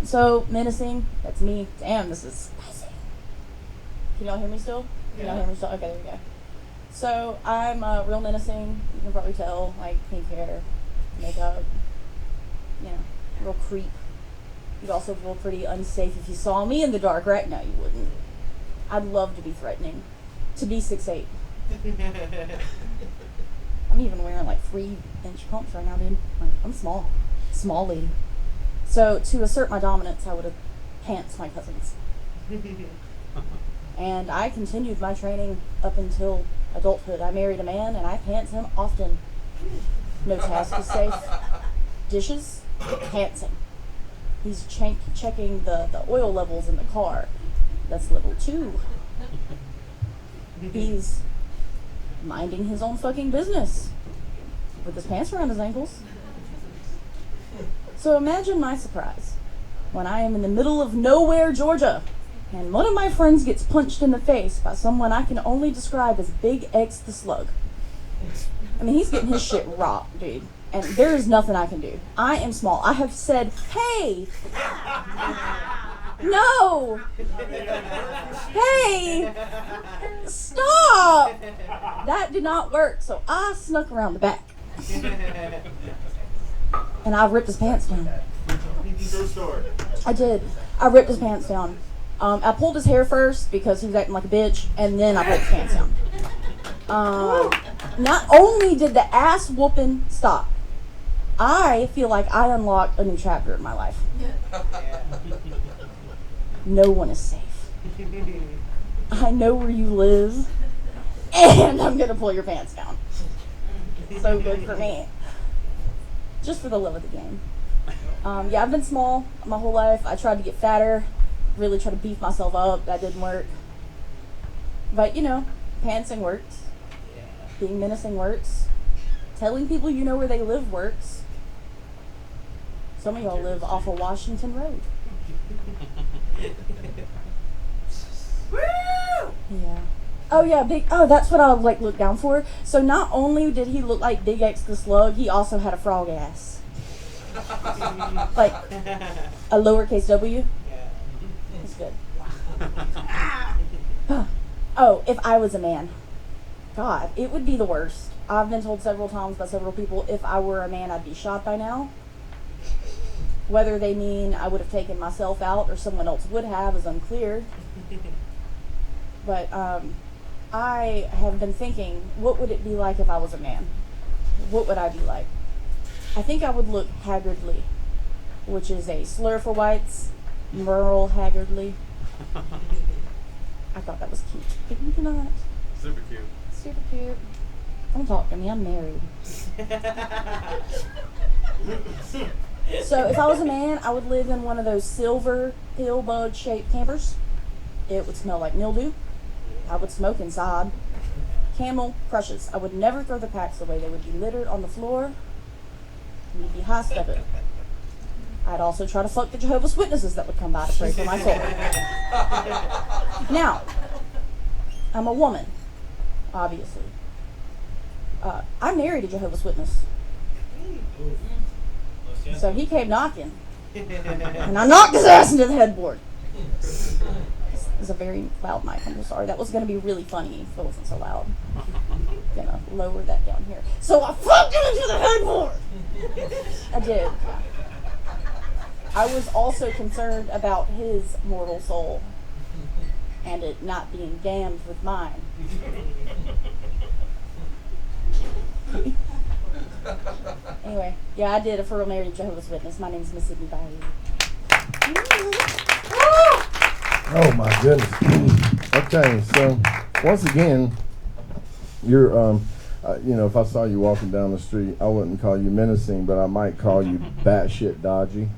So, menacing, that's me. Damn, this is spicy. Can y'all hear me still? Can y'all hear me still? Okay, there we go. So, I'm real menacing. You can probably tell, like pink hair, makeup, you know, real creep. You'd also feel pretty unsafe if you saw me in the dark, right? No, you wouldn't. I'd love to be threatening. To be 6'8". I'm even wearing like 3-inch pumps right now, dude. Like, I'm small. Small lady. So, to assert my dominance, I would have pants my cousins. And I continued my training up until adulthood. I married a man and I pants him often. No task is safe. Dishes, pants him. He's checking the oil levels in the car. That's level 2. He's minding his own fucking business with his pants around his ankles. So imagine my surprise when I am in the middle of nowhere, Georgia, and one of my friends gets punched in the face by someone I can only describe as Big X the Slug. I mean, he's getting his shit rocked, dude. And there is nothing I can do. I am small. I have said, hey! No! Hey! Stop! That did not work, so I snuck around the back. And I ripped his pants down. True story. I did. I ripped his pants down. I pulled his hair first because he was acting like a bitch, and then I pulled his pants down. Not only did the ass whooping stop, I feel like I unlocked a new chapter in my life. No one is safe. I know where you live, and I'm gonna pull your pants down. So good for me. Just for the love of the game. Yeah, I've been small my whole life. I tried to get fatter, really tried to beef myself up. That didn't work. But, you know, pantsing works. Being menacing works. Telling people you know where they live works. Some of y'all live off of Washington Road. Yeah. Oh yeah, that's what I would like look down for. So not only did he look like Big X the Slug, he also had a frog ass. Like a lowercase W. That's good. Oh, if I was a man. God, it would be the worst. I've been told several times by several people, if I were a man, I'd be shot by now. Whether they mean I would have taken myself out or someone else would have is unclear. But I have been thinking, what would it be like if I was a man? What would I be like? I think I would look haggardly, which is a slur for whites. Merle haggardly. I thought that was cute. Maybe not. Super cute. Super cute. Don't talk to me, I'm married. So if I was a man, I would live in one of those silver pill bud shaped campers. It would smell like mildew. I would smoke inside. Camel crushes. I would never throw the packs away. They would be littered on the floor. We'd be high stepping. I'd also try to fuck the Jehovah's Witnesses that would come by to pray for my soul. Now, I'm a woman, obviously. I married a Jehovah's Witness. So he came knocking. And I knocked his ass into the headboard. It's a very loud mic, I'm so sorry. That was going to be really funny if it wasn't so loud. I'm gonna lower that down here. So I fucked him into the headboard! I did. I was also concerned about his mortal soul and it not being damned with mine. Anyway, yeah, I did a for real married Jehovah's Witness. My name's Miss Sydney Bayou. Oh my goodness. Okay, so once again, you're, if I saw you walking down the street, I wouldn't call you menacing, but I might call you batshit dodgy.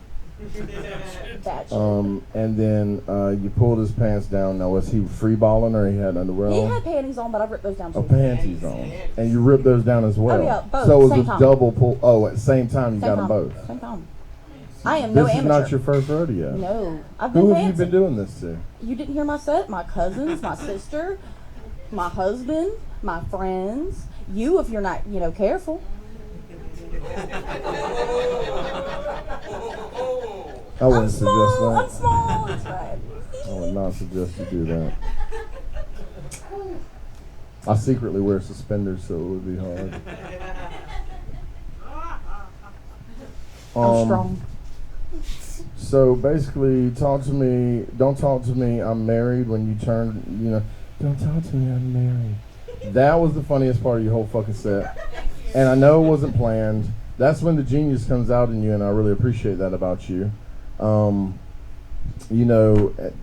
And then you pulled his pants down. Now, was he free balling or he had underwear on? He had panties on, but I ripped those down too. Oh, panties on. And you ripped those down as well. Oh, yeah, both. So it was Same a time. double pull. Oh, at the same time you Same got time. them both. Same time. I am no This is amateur. not your first rodeo. No, I've been Who have you dancing. been doing this to? You didn't hear my set? My cousins, my sister, my husband, my friends. You, if you're not, careful. I wouldn't suggest that. I'm small. It's fine. I would not suggest you do that. I secretly wear suspenders, so it would be hard. I'm strong. So basically, talk to me. Don't talk to me. I'm married. When you turn, don't talk to me. I'm married. That was the funniest part of your whole fucking set, and I know it wasn't planned. That's when the genius comes out in you, and I really appreciate that about you.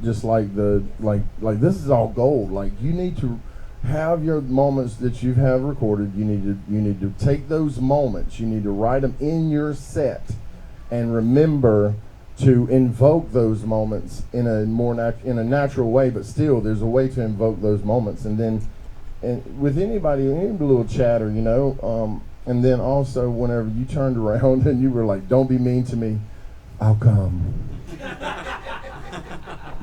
Just like this is all gold. Like, you need to have your moments that you have recorded. You need to take those moments. You need to write them in your set, and remember to invoke those moments in a natural way. But still, there's a way to invoke those moments. And with anybody, any little chatter, and then also whenever you turned around and you were like, "Don't be mean to me, I'll come."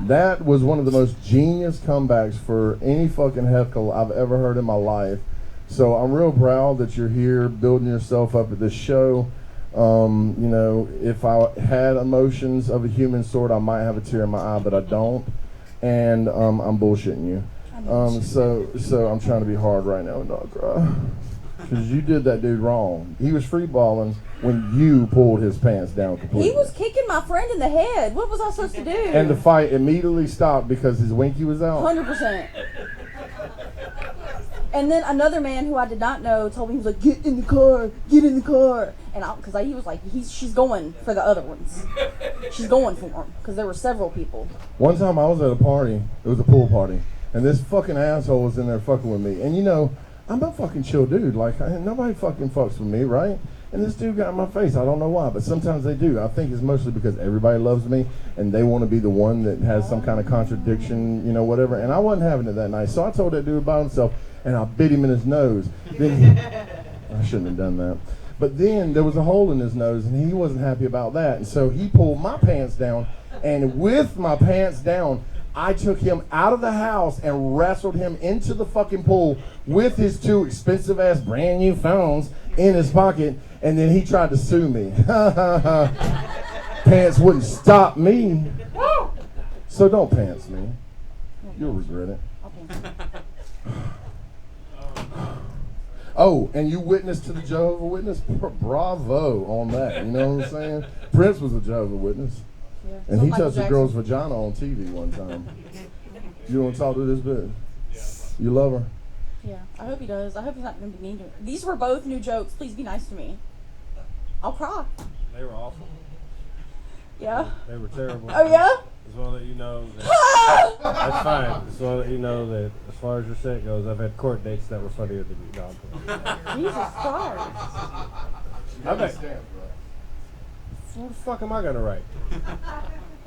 That was one of the most genius comebacks for any fucking heckle I've ever heard in my life. So I'm real proud that you're here building yourself up at this show. If I had emotions of a human sort, I might have a tear in my eye, but I don't. And I'm bullshitting you. So I'm trying to be hard right now and not cry. Because you did that dude wrong. He was free balling when you pulled his pants down completely. He was kicking my friend in the head. What was I supposed to do? And the fight immediately stopped because his winky was out. 100%. And then another man who I did not know told me, he was like, "Get in the car, get in the car." And because he was like, she's going for the other ones. She's going for them because there were several people. One time I was at a party, it was a pool party, and this fucking asshole was in there fucking with me. And I'm a fucking chill dude. Like, nobody fucking fucks with me, right? And this dude got in my face. I don't know why, but sometimes they do. I think it's mostly because everybody loves me and they want to be the one that has some kind of contradiction, whatever. And I wasn't having it that night. So I told that dude about himself, and I bit him in his nose. Then I shouldn't have done that. But then there was a hole in his nose, and he wasn't happy about that. And so he pulled my pants down, and with my pants down, I took him out of the house and wrestled him into the fucking pool with his 2 expensive ass brand new phones in his pocket, and then he tried to sue me. Pants wouldn't stop me. So don't pants me. You'll regret it. Oh, and you witnessed to the Jehovah's Witness? Bravo on that. You know what I'm saying? Prince was a Jehovah's Witness. Yeah. And So he Michael touched a Jackson. girl's vagina on TV one time. You want to talk to this bitch? You love her? Yeah, I hope he does. I hope he's not going to be mean to me. These were both new jokes. Please be nice to me. I'll cry. They were awful. Yeah? They were terrible. Oh, yeah? Just want to let you know that that's fine. Just want to let you know that as far as your set goes, I've had court dates that were funnier than you. No, I'm kidding. Jesus Christ. I bet. What the fuck am I gonna write?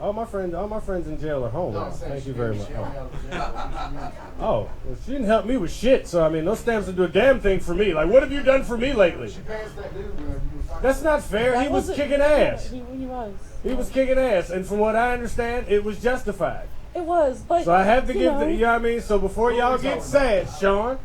All my friends in jail are home now. Thank you very much. Oh, well, she didn't help me with shit. So I mean, those stamps didn't do a damn thing for me. Like, what have you done for me lately? That's not fair. He was kicking ass. He was. He was kicking ass, and from what I understand, it was justified. It was, but So I have to you give know. the, you know what I mean? So before y'all get sad, Sean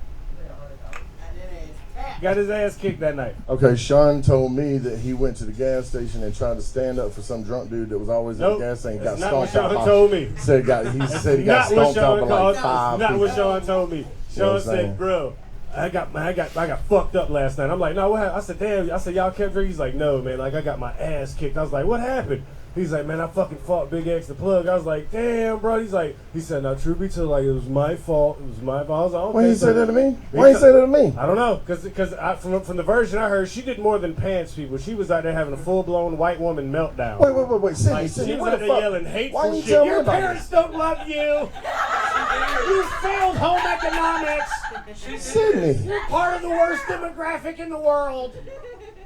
got his ass kicked that night. Okay, Sean told me that he went to the gas station and tried to stand up for some drunk dude that was always Nope, at the gas station. Got that's not what stomped out. Sean told me. He said he got Not what stomped out Sean by like called. 5 Not people. what Sean told me. You know what Sean I'm saying? said, "Bro, I got fucked up last night." I'm like, "No, what happened?" I said, "Damn." I said, "Y'all kept drinking?" He's like, "No, man. Like, I got my ass kicked." I was like, "What happened?" He's like, "Man, I fucking fought Big X the Plug." I was like, "Damn, bro." He said, "Now, truth be told, like, it was my fault. It was my fault." I was like, "Okay." Why you say that to me? Why you say that to me? I don't know, because from the version I heard, she did more than pants people. She was out there having a full-blown white woman meltdown. Wait, Sydney, Like, Sydney, she was what out the there fuck? yelling Why hateful you shit. tell me Your about parents don't love you. You failed home economics. Sydney. You're part of the worst demographic in the world.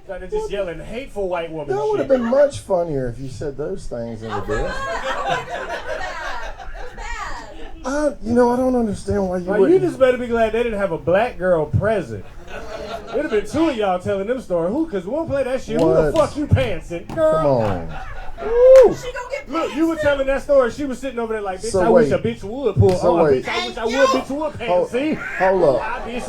Started just yelling hateful white woman That would have shit. been much funnier if you said those things in the bed. I don't understand why you Like, you wouldn't. just better be glad they didn't have a black girl present. It'd have been 2 of y'all telling them story. Because we won't play that shit. Who the What? fuck you pantsing? Girl. Come on. Ooh. She gonna get Look, you were telling that story. She was sitting over there like, bitch, So I wish a wait. bitch would pull. So oh, wait. bitch, I wish I would, bitch would pants. Hold- See? hold up. I wish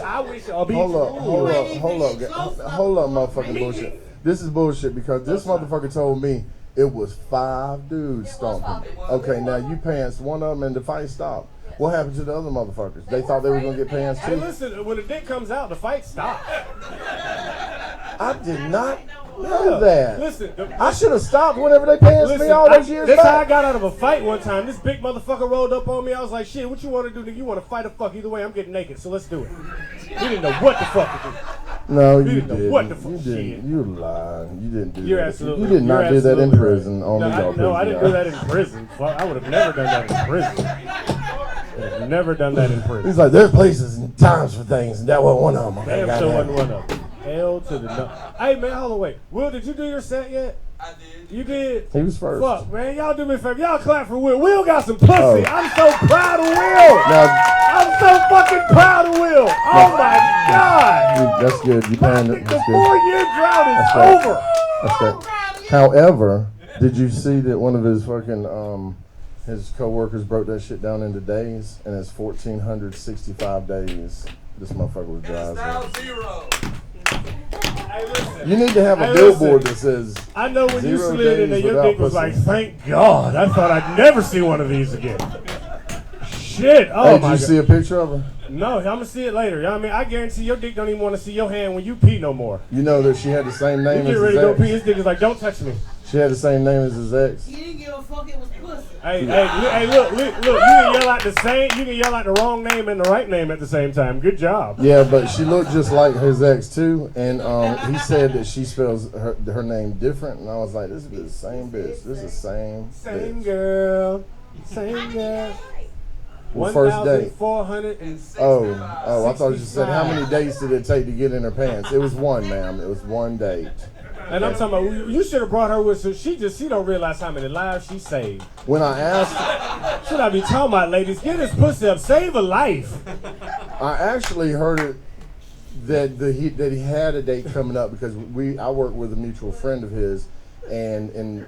a bitch Hold up, would. hold up, hold up, motherfucking bullshit. This is bullshit because this motherfucker told me it was 5 dudes stomping. Okay, now you pants one of them and the fight stopped. What happened to the other motherfuckers? They thought they were gonna get pants Hey, too. listen, when the dick comes out, the fight stops. I did not know that. Listen, I should have stopped whenever they pants me all those years This how I back. got out of a fight one time. This big motherfucker rolled up on me. I was like, shit, what you want to do? Nigga? You want to fight or fuck? Either way, I'm getting naked, so let's do it. He didn't know what the fuck to do. No, He you didn't know didn't. what the fuck You shit. didn't. You lied. You didn't do You're that. absolutely. You did not you're do that in absolutely prison. right. Only y'all No, I prison didn't do guy. that in prison. Fuck, I would have never done that in prison. I've never done that in prison. He's like, there's places and times for things, and that wasn't one of them. Okay, Damn, sure goddamn. wasn't one of them. L to the no. Hey man, hold on, wait. Will, did you do your set yet? I did. You did? He was first. Fuck, man. Y'all do me a favor. Y'all clap for Will. Will got some pussy. Oh. I'm so proud of Will. Now, I'm so fucking proud of Will. Oh my God. that's good. You panned it. The That's good. 4-year drought is That's right. over. That's great. However, did you see that one of his fucking his co-workers broke that shit down into days, and it's 1,465 days. This motherfucker was dry. as hell. Now 0. Hey, listen. You need to have a Hey, billboard listen. that says I know when you 0 slid in there, days your without dick was pussy. like, thank God. I thought I'd never see one of these again. Shit. Oh Hey, did my you God. see a picture of her? No, I'm gonna see it later. You know what I mean? I guarantee your dick don't even want to see your hand when you pee no more. You know that she had the same You name get as ready his to go pee, ex. his dick is like, don't touch me. She had the same name as his ex. He didn't give a fuck, it was pussy. Hey, look, you can yell out the same, you can yell out the wrong name and the right name at the same time. Good job. Yeah, but she looked just like his ex too, and he said that she spells her name different, and I was like, this is the same bitch. This is the same. Same bitch. girl. Same girl. Well, first date. 1,460. Oh, I thought you said how many dates did it take to get in her pants? It was one, ma'am. It was one date. And I'm talking about, you should have brought her with, so she don't realize how many lives she saved. When I asked, Should I be talking about, ladies? Get this pussy up, save a life. I actually heard it that he had a date coming up because I work with a mutual friend of his, and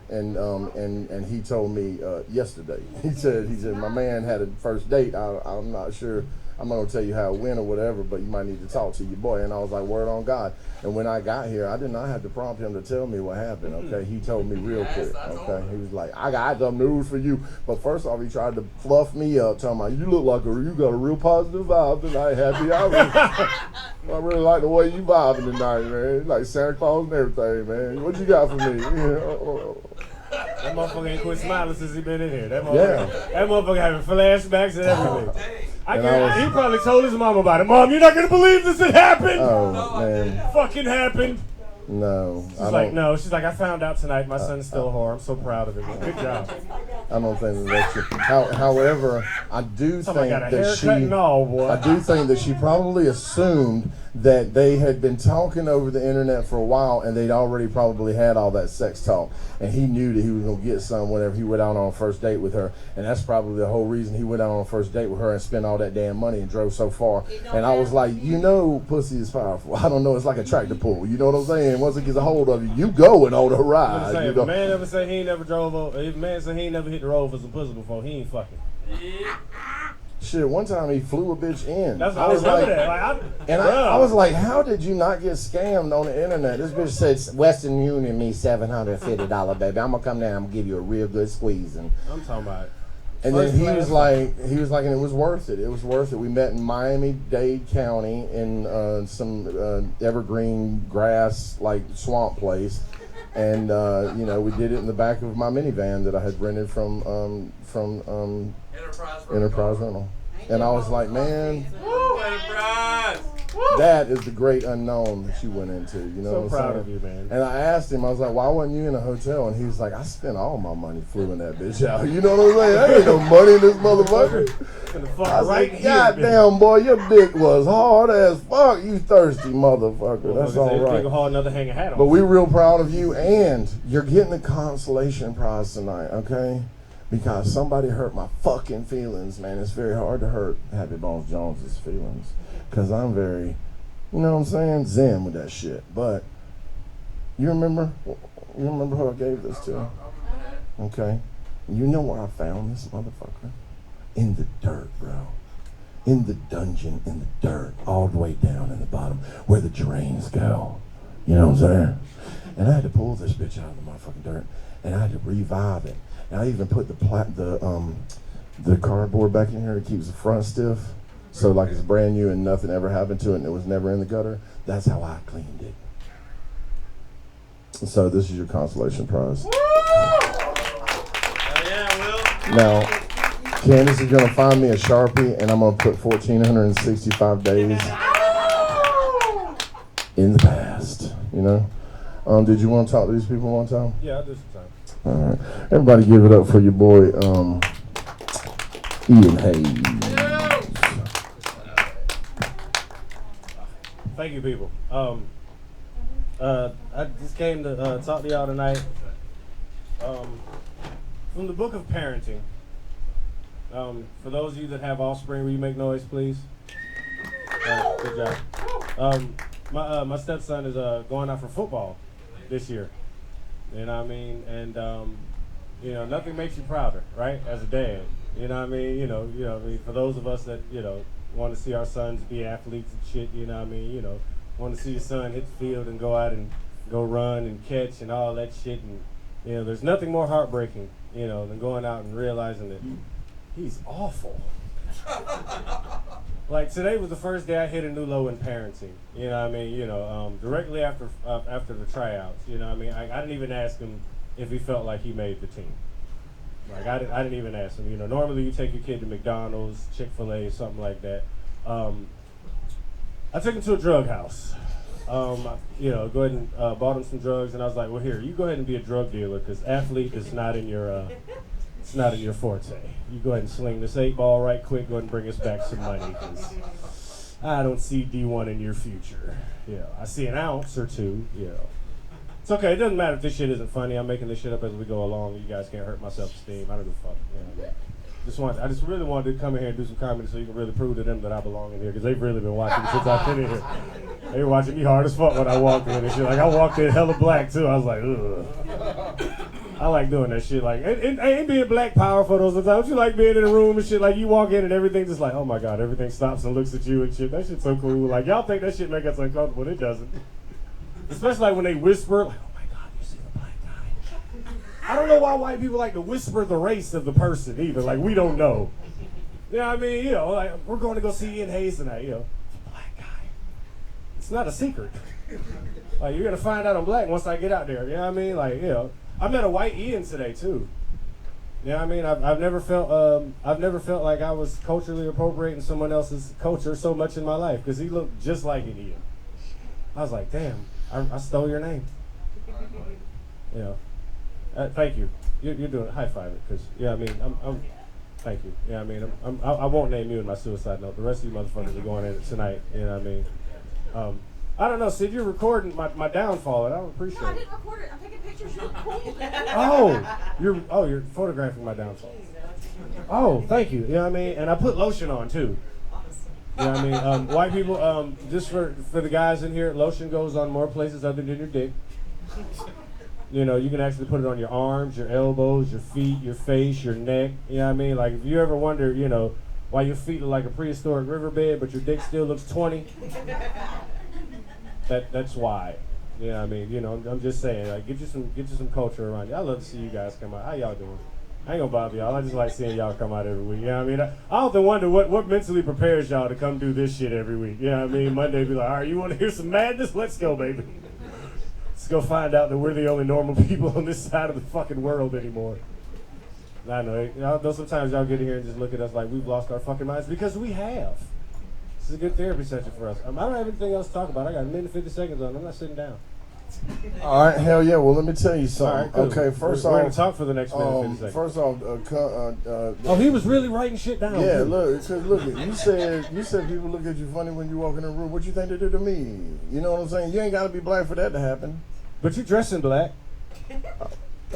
he told me yesterday. He said my man had a first date. I'm not sure. I'm not gonna tell you how it went or whatever, but you might need to talk to your boy. And I was like, word on God. And when I got here, I did not have to prompt him to tell me what happened. Okay, he told me real quick. Okay, he was like, I got some news for you. But first off, he tried to fluff me up, talking about you look like you got a real positive vibe tonight. Happy I really like the way you vibing tonight, man. Like Santa Claus and everything, man. What you got for me? That motherfucker ain't quit smiling since he been in here. That Yeah. motherfucker having flashbacks and everything. And He probably told his mom about it. Mom, you're not gonna believe this had happened. Oh man, Fucking happened. no. She's like, no. She's like, I found out tonight. My son's still a whore. I'm so proud of him. Good job. I don't think that's true. However, I do Somebody think got a that haircut and all, boy. I do think that she probably assumed that they had been talking over the internet for a while, and they'd already probably had all that sex talk, and he knew that he was gonna get some whenever he went out on a first date with her, and that's probably the whole reason he went out on a first date with her and spent all that damn money and drove so far. And I was like, pussy is powerful. I don't know, it's like a tractor pull. You know what I'm saying? Once it gets a hold of you, you going on the I'm ride. saying, You if a know? man ever say he ain't never drove over, if a man say he ain't never hit the road for some pussy before, he ain't fucking. Shit, one time he flew a bitch in. That's I was remember like, that. Like, I was like, how did you not get scammed on the internet? This bitch said Western Union me $750, baby. I'm gonna come down. I'm gonna give you a real good squeeze. And I'm talking about. and then he was like, and it was worth it. It was worth it. We met in Miami-Dade County in some evergreen grass like swamp place, and we did it in the back of my minivan that I had rented from Enterprise Rental. And I was like, man, that is the great unknown that you went into. You know So what I'm proud saying? of you, man. And I asked him, I was like, why wasn't you in a hotel? And he was like, I spent all my money flew that bitch out. You know what I'm saying? There ain't no money in this motherfucker. I was like, God damn, boy, your dick was hard as fuck. You thirsty motherfucker. That's all right. Hard enough to hang a hat on. But we're real proud of you, and you're getting a consolation prize tonight, okay? Because somebody hurt my fucking feelings, man. It's very hard to hurt Happy Bones Jones's feelings. Because I'm very, you know what I'm saying, zen with that shit. But you remember who I gave this to? Okay? You know where I found this motherfucker? In the dirt, bro. In the dungeon, in the dirt, all the way down in the bottom, where the drains go. You know what I'm saying? And I had to pull this bitch out of the motherfucking dirt, and I had to revive it. And I even put the cardboard back in here that keeps the front stiff, so like it's brand new and nothing ever happened to it, and it was never in the gutter. That's how I cleaned it. So this is your consolation prize. Now, Candace is gonna find me a Sharpie, and I'm gonna put 1,465 days in the past. You know. Did you want to talk to these people one time? Yeah, I'll do some time. All right. Everybody, give it up for your boy, Ian Hayes. Thank you, people. I just came to talk to y'all tonight from the book of parenting. For those of you that have offspring, will you make noise, please? Good job. My stepson is going out for football this year. You know what I mean? And you know, nothing makes you prouder, right? As a dad. You know what I mean? You know, I mean, for those of us that, you know, want to see our sons be athletes and shit, you know what I mean? You know, want to see your son hit the field and go out and go run and catch and all that shit. And, you know, there's nothing more heartbreaking, you know, than going out and realizing that he's awful. Like, today was the first day I hit a new low in parenting. You know what I mean? You know, directly after the tryouts. You know what I mean? I didn't even ask him if he felt like he made the team. Like, I didn't even ask him. You know, normally you take your kid to McDonald's, Chick-fil-A, something like that. I took him to a drug house. You know, go ahead and bought him some drugs, and I was like, well, here, you go ahead and be a drug dealer, because athlete is not in your it's not in your forte. You go ahead and sling this 8-ball right quick, go ahead and bring us back some money, because I don't see D1 in your future. You know, I see an ounce or two, you know. It's okay, it doesn't matter if this shit isn't funny. I'm making this shit up as we go along. You guys can't hurt my self-esteem. I don't give a fuck. You know, I just really wanted to come in here and do some comedy so you can really prove to them that I belong in here, because they've really been watching me since I've been in here. They were watching me hard as fuck when I walked in and shit. Like, I walked in hella black too. I was like, ugh. I like doing that shit. Like, ain't being black powerful those times. Don't you like being in a room and shit? Like, you walk in and everything just like, oh my God, everything stops and looks at you and shit. That shit's so cool. Like, y'all think that shit make us uncomfortable. It doesn't. Especially like when they whisper, like, oh my God, you see the black guy. I don't know why white people like to whisper the race of the person either. Like, we don't know. You know what I mean? You know, like, we're going to go see Ian Hayes tonight. You know, black guy. It's not a secret. Like, you're going to find out I'm black once I get out there. You know what I mean? Like, you know, I met a white Ian today too. You know what I mean? I've never felt like I was culturally appropriating someone else's culture so much in my life, because he looked just like an Ian. I was like, damn, I stole your name. You know, thank you. You're doing high five it, because I mean, I'm thank you. Yeah, I mean, I won't name you in my suicide note. The rest of you motherfuckers are going in it tonight. You know what I mean? I don't know, Sid, you're recording my downfall, and I don't appreciate it. No, I didn't record it. I'm taking pictures. You're cool. You're photographing my downfall. Oh, thank you. You know what I mean? And I put lotion on too. You know what I mean? White people, just for the guys in here, lotion goes on more places other than your dick. You know, you can actually put it on your arms, your elbows, your feet, your face, your neck. You know what I mean? Like, if you ever wonder, you know, why your feet look like a prehistoric riverbed, but your dick still looks 20. That's why. You know what I mean? You know, I'm just saying, like, get you some culture around you. I love to see you guys come out. How y'all doing? I ain't gonna bother y'all. I just like seeing y'all come out every week. You know what I mean? I often wonder what mentally prepares y'all to come do this shit every week. You know what I mean? Monday be like, all right, you want to hear some madness? Let's go, baby. Let's go find out that we're the only normal people on this side of the fucking world anymore. I know. Though sometimes y'all get in here and just look at us like we've lost our fucking minds, because we have. This is a good therapy session for us. I don't have anything else to talk about. I got a minute and 50 seconds on. I'm not sitting down. All right, hell yeah. Well, let me tell you something. All right, cool. Okay, first off, we're gonna talk for the next minute and 50 seconds. First off, oh, he was really writing shit down. Yeah, look, you said people look at you funny when you walk in the room. What you think they do to me? You know what I'm saying? You ain't got to be black for that to happen. But you dress in black.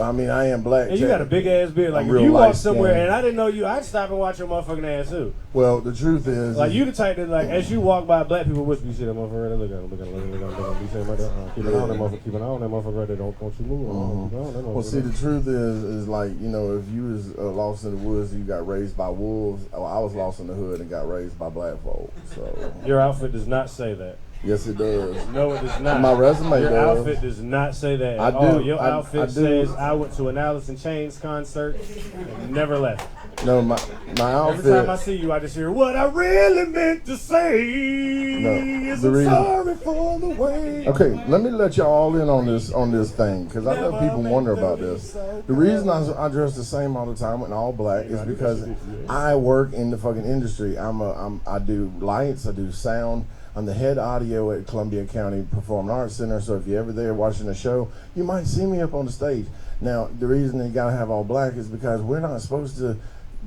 I mean, I am black. And you got a big ass beard. Like, I'm if real you walk light somewhere skinned. and I didn't know you, I'd stop and watch your motherfucking ass too. Well, the truth is, Like, you the type that, like, as you walk by black people, whisper, you see that motherfucker right there? Look at him, look at him, look at him, look at him. Be saying right there, keep an eye on that motherfucker, keep an eye on that motherfucker right there. Don't you move. Well, see, the truth is like, you know, if you was lost in the woods, you got raised by wolves. Well, I was lost in the hood and got raised by black folk. So your outfit does not say that. yes, it does. No, it does not. My resume Your does. outfit does not say that. I at all. do. Your I outfit do. says I went to an Alice in Chains concert and never left. No, my outfit. Every time I see you, I just hear what I really meant to say. No, Is the I'm reason- sorry for the way. Okay, let me let y'all all in on this thing, because I know people wonder about this. The reason I dress the same all the time in all black is because I work in the fucking industry. I do lights, I do sound. I'm the head audio at Columbia County Performing Arts Center, so if you're ever there watching a show, you might see me up on the stage. Now, the reason you gotta have all black is because we're not supposed to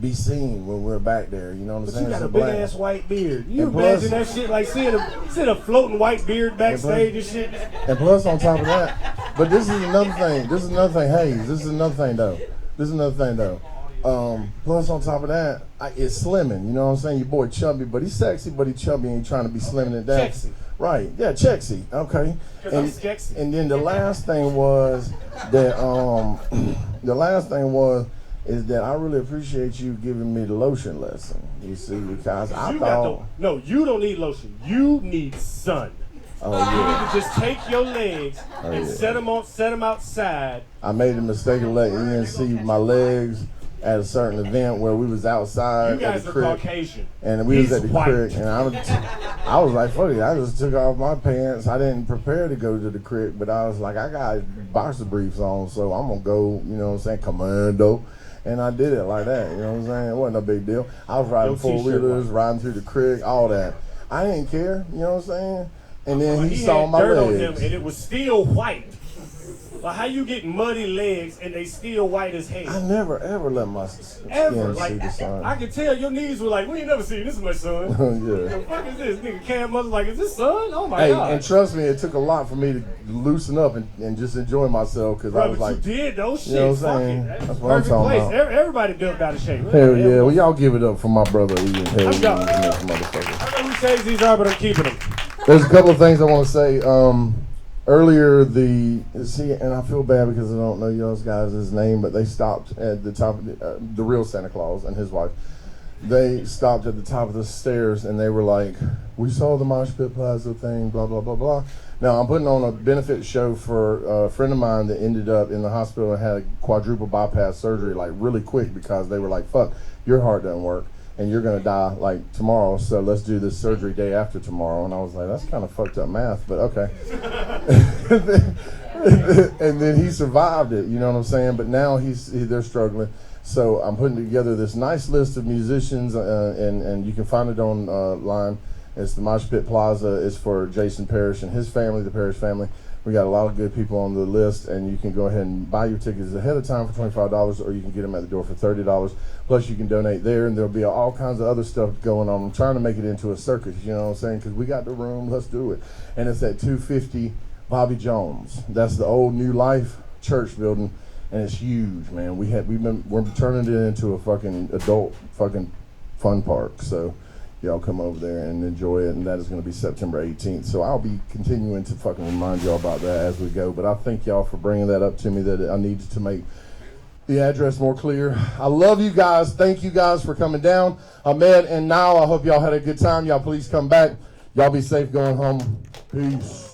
be seen when we're back there. You know what I'm But saying? you got So a big black- ass white beard. You And plus- imagine that shit, like seeing a floating white beard backstage and shit. And plus, on top of that, but this is another thing. This is another thing. Hayes, this is another thing though. Plus, on top of that, it's slimming. You know what I'm saying? Your boy chubby, but he's sexy, but he's chubby and he's trying to be slimming it down. Chexy. Right? Yeah, chexy. Okay. 'Cause I'm skexy. And then the last thing was that is that I really appreciate you giving me the lotion lesson. You see, because I You thought. no, you don't need lotion. You need sun. Oh You yeah. need to just take your legs and yeah. set them outside. I made the mistake of letting Ian see my legs at a certain event where we was outside You guys at the are creek, Caucasian. and we was He's at the white. creek, and I was like, fuck it, I just took off my pants. I didn't prepare to go to the creek, but I was like, I got boxer briefs on, so I'm gonna go, you know what I'm saying, commando. And I did it like that, you know what I'm saying? It wasn't a big deal. I was riding Your t-shirt four-wheelers, white. riding through the creek, all that. I didn't care, you know what I'm saying? And then he He saw had my dirt on him legs. and it was still white. Like, how you get muddy legs and they still white as hell? I never ever let my skin Ever. see Like, the sun. I can tell your knees were like, we ain't never seen this much sun. Yeah. The fuck is this? Nigga Cam was like, is this sun? Oh my Hey, god. and trust me, it took a lot for me to loosen up and just enjoy myself, because I Bro, was but like, you did those shit. you know what I'm Fuck saying? it. That's That's the what I'm perfect talking place. about. Everybody built out of shape. Hell yeah, well y'all give it up for my brother Ian. Hell Let's go. yeah, this motherfucker. I don't know who says these are, but I'm keeping them. There's a couple of things I want to say. Earlier, and I feel bad because I don't know y'all's guys' name, but they stopped at the top of the real Santa Claus and his wife. They stopped at the top of the stairs and they were like, we saw the Mosh Pit Plaza thing, blah, blah, blah, blah. Now, I'm putting on a benefit show for a friend of mine that ended up in the hospital and had a quadruple bypass surgery like really quick, because they were like, fuck, your heart doesn't work and you're going to die like tomorrow, so let's do this surgery day after tomorrow. And I was like, that's kind of fucked up math, but okay. And then he survived it, you know what I'm saying? But now they're struggling. So I'm putting together this nice list of musicians, and you can find it online. It's the Mosh Pit Plaza. It's for Jason Parrish and his family, the Parrish family. We got a lot of good people on the list, and you can go ahead and buy your tickets ahead of time for $25, or you can get them at the door for $30. Plus, you can donate there, and there'll be all kinds of other stuff going on. I'm trying to make it into a circus, you know what I'm saying? Because we got the room, let's do it. And it's at 250 Bobby Jones. That's the old New Life church building, and it's huge, man. We're turning it into a fucking adult fucking fun park. So y'all come over there and enjoy it, and that is going to be September 18th. So I'll be continuing to fucking remind y'all about that as we go. But I thank y'all for bringing that up to me, that I needed to make the address more clear. I love you guys. Thank you guys for coming down. Ahmed and Niall, I hope y'all had a good time. Y'all please come back. Y'all be safe going home. Peace.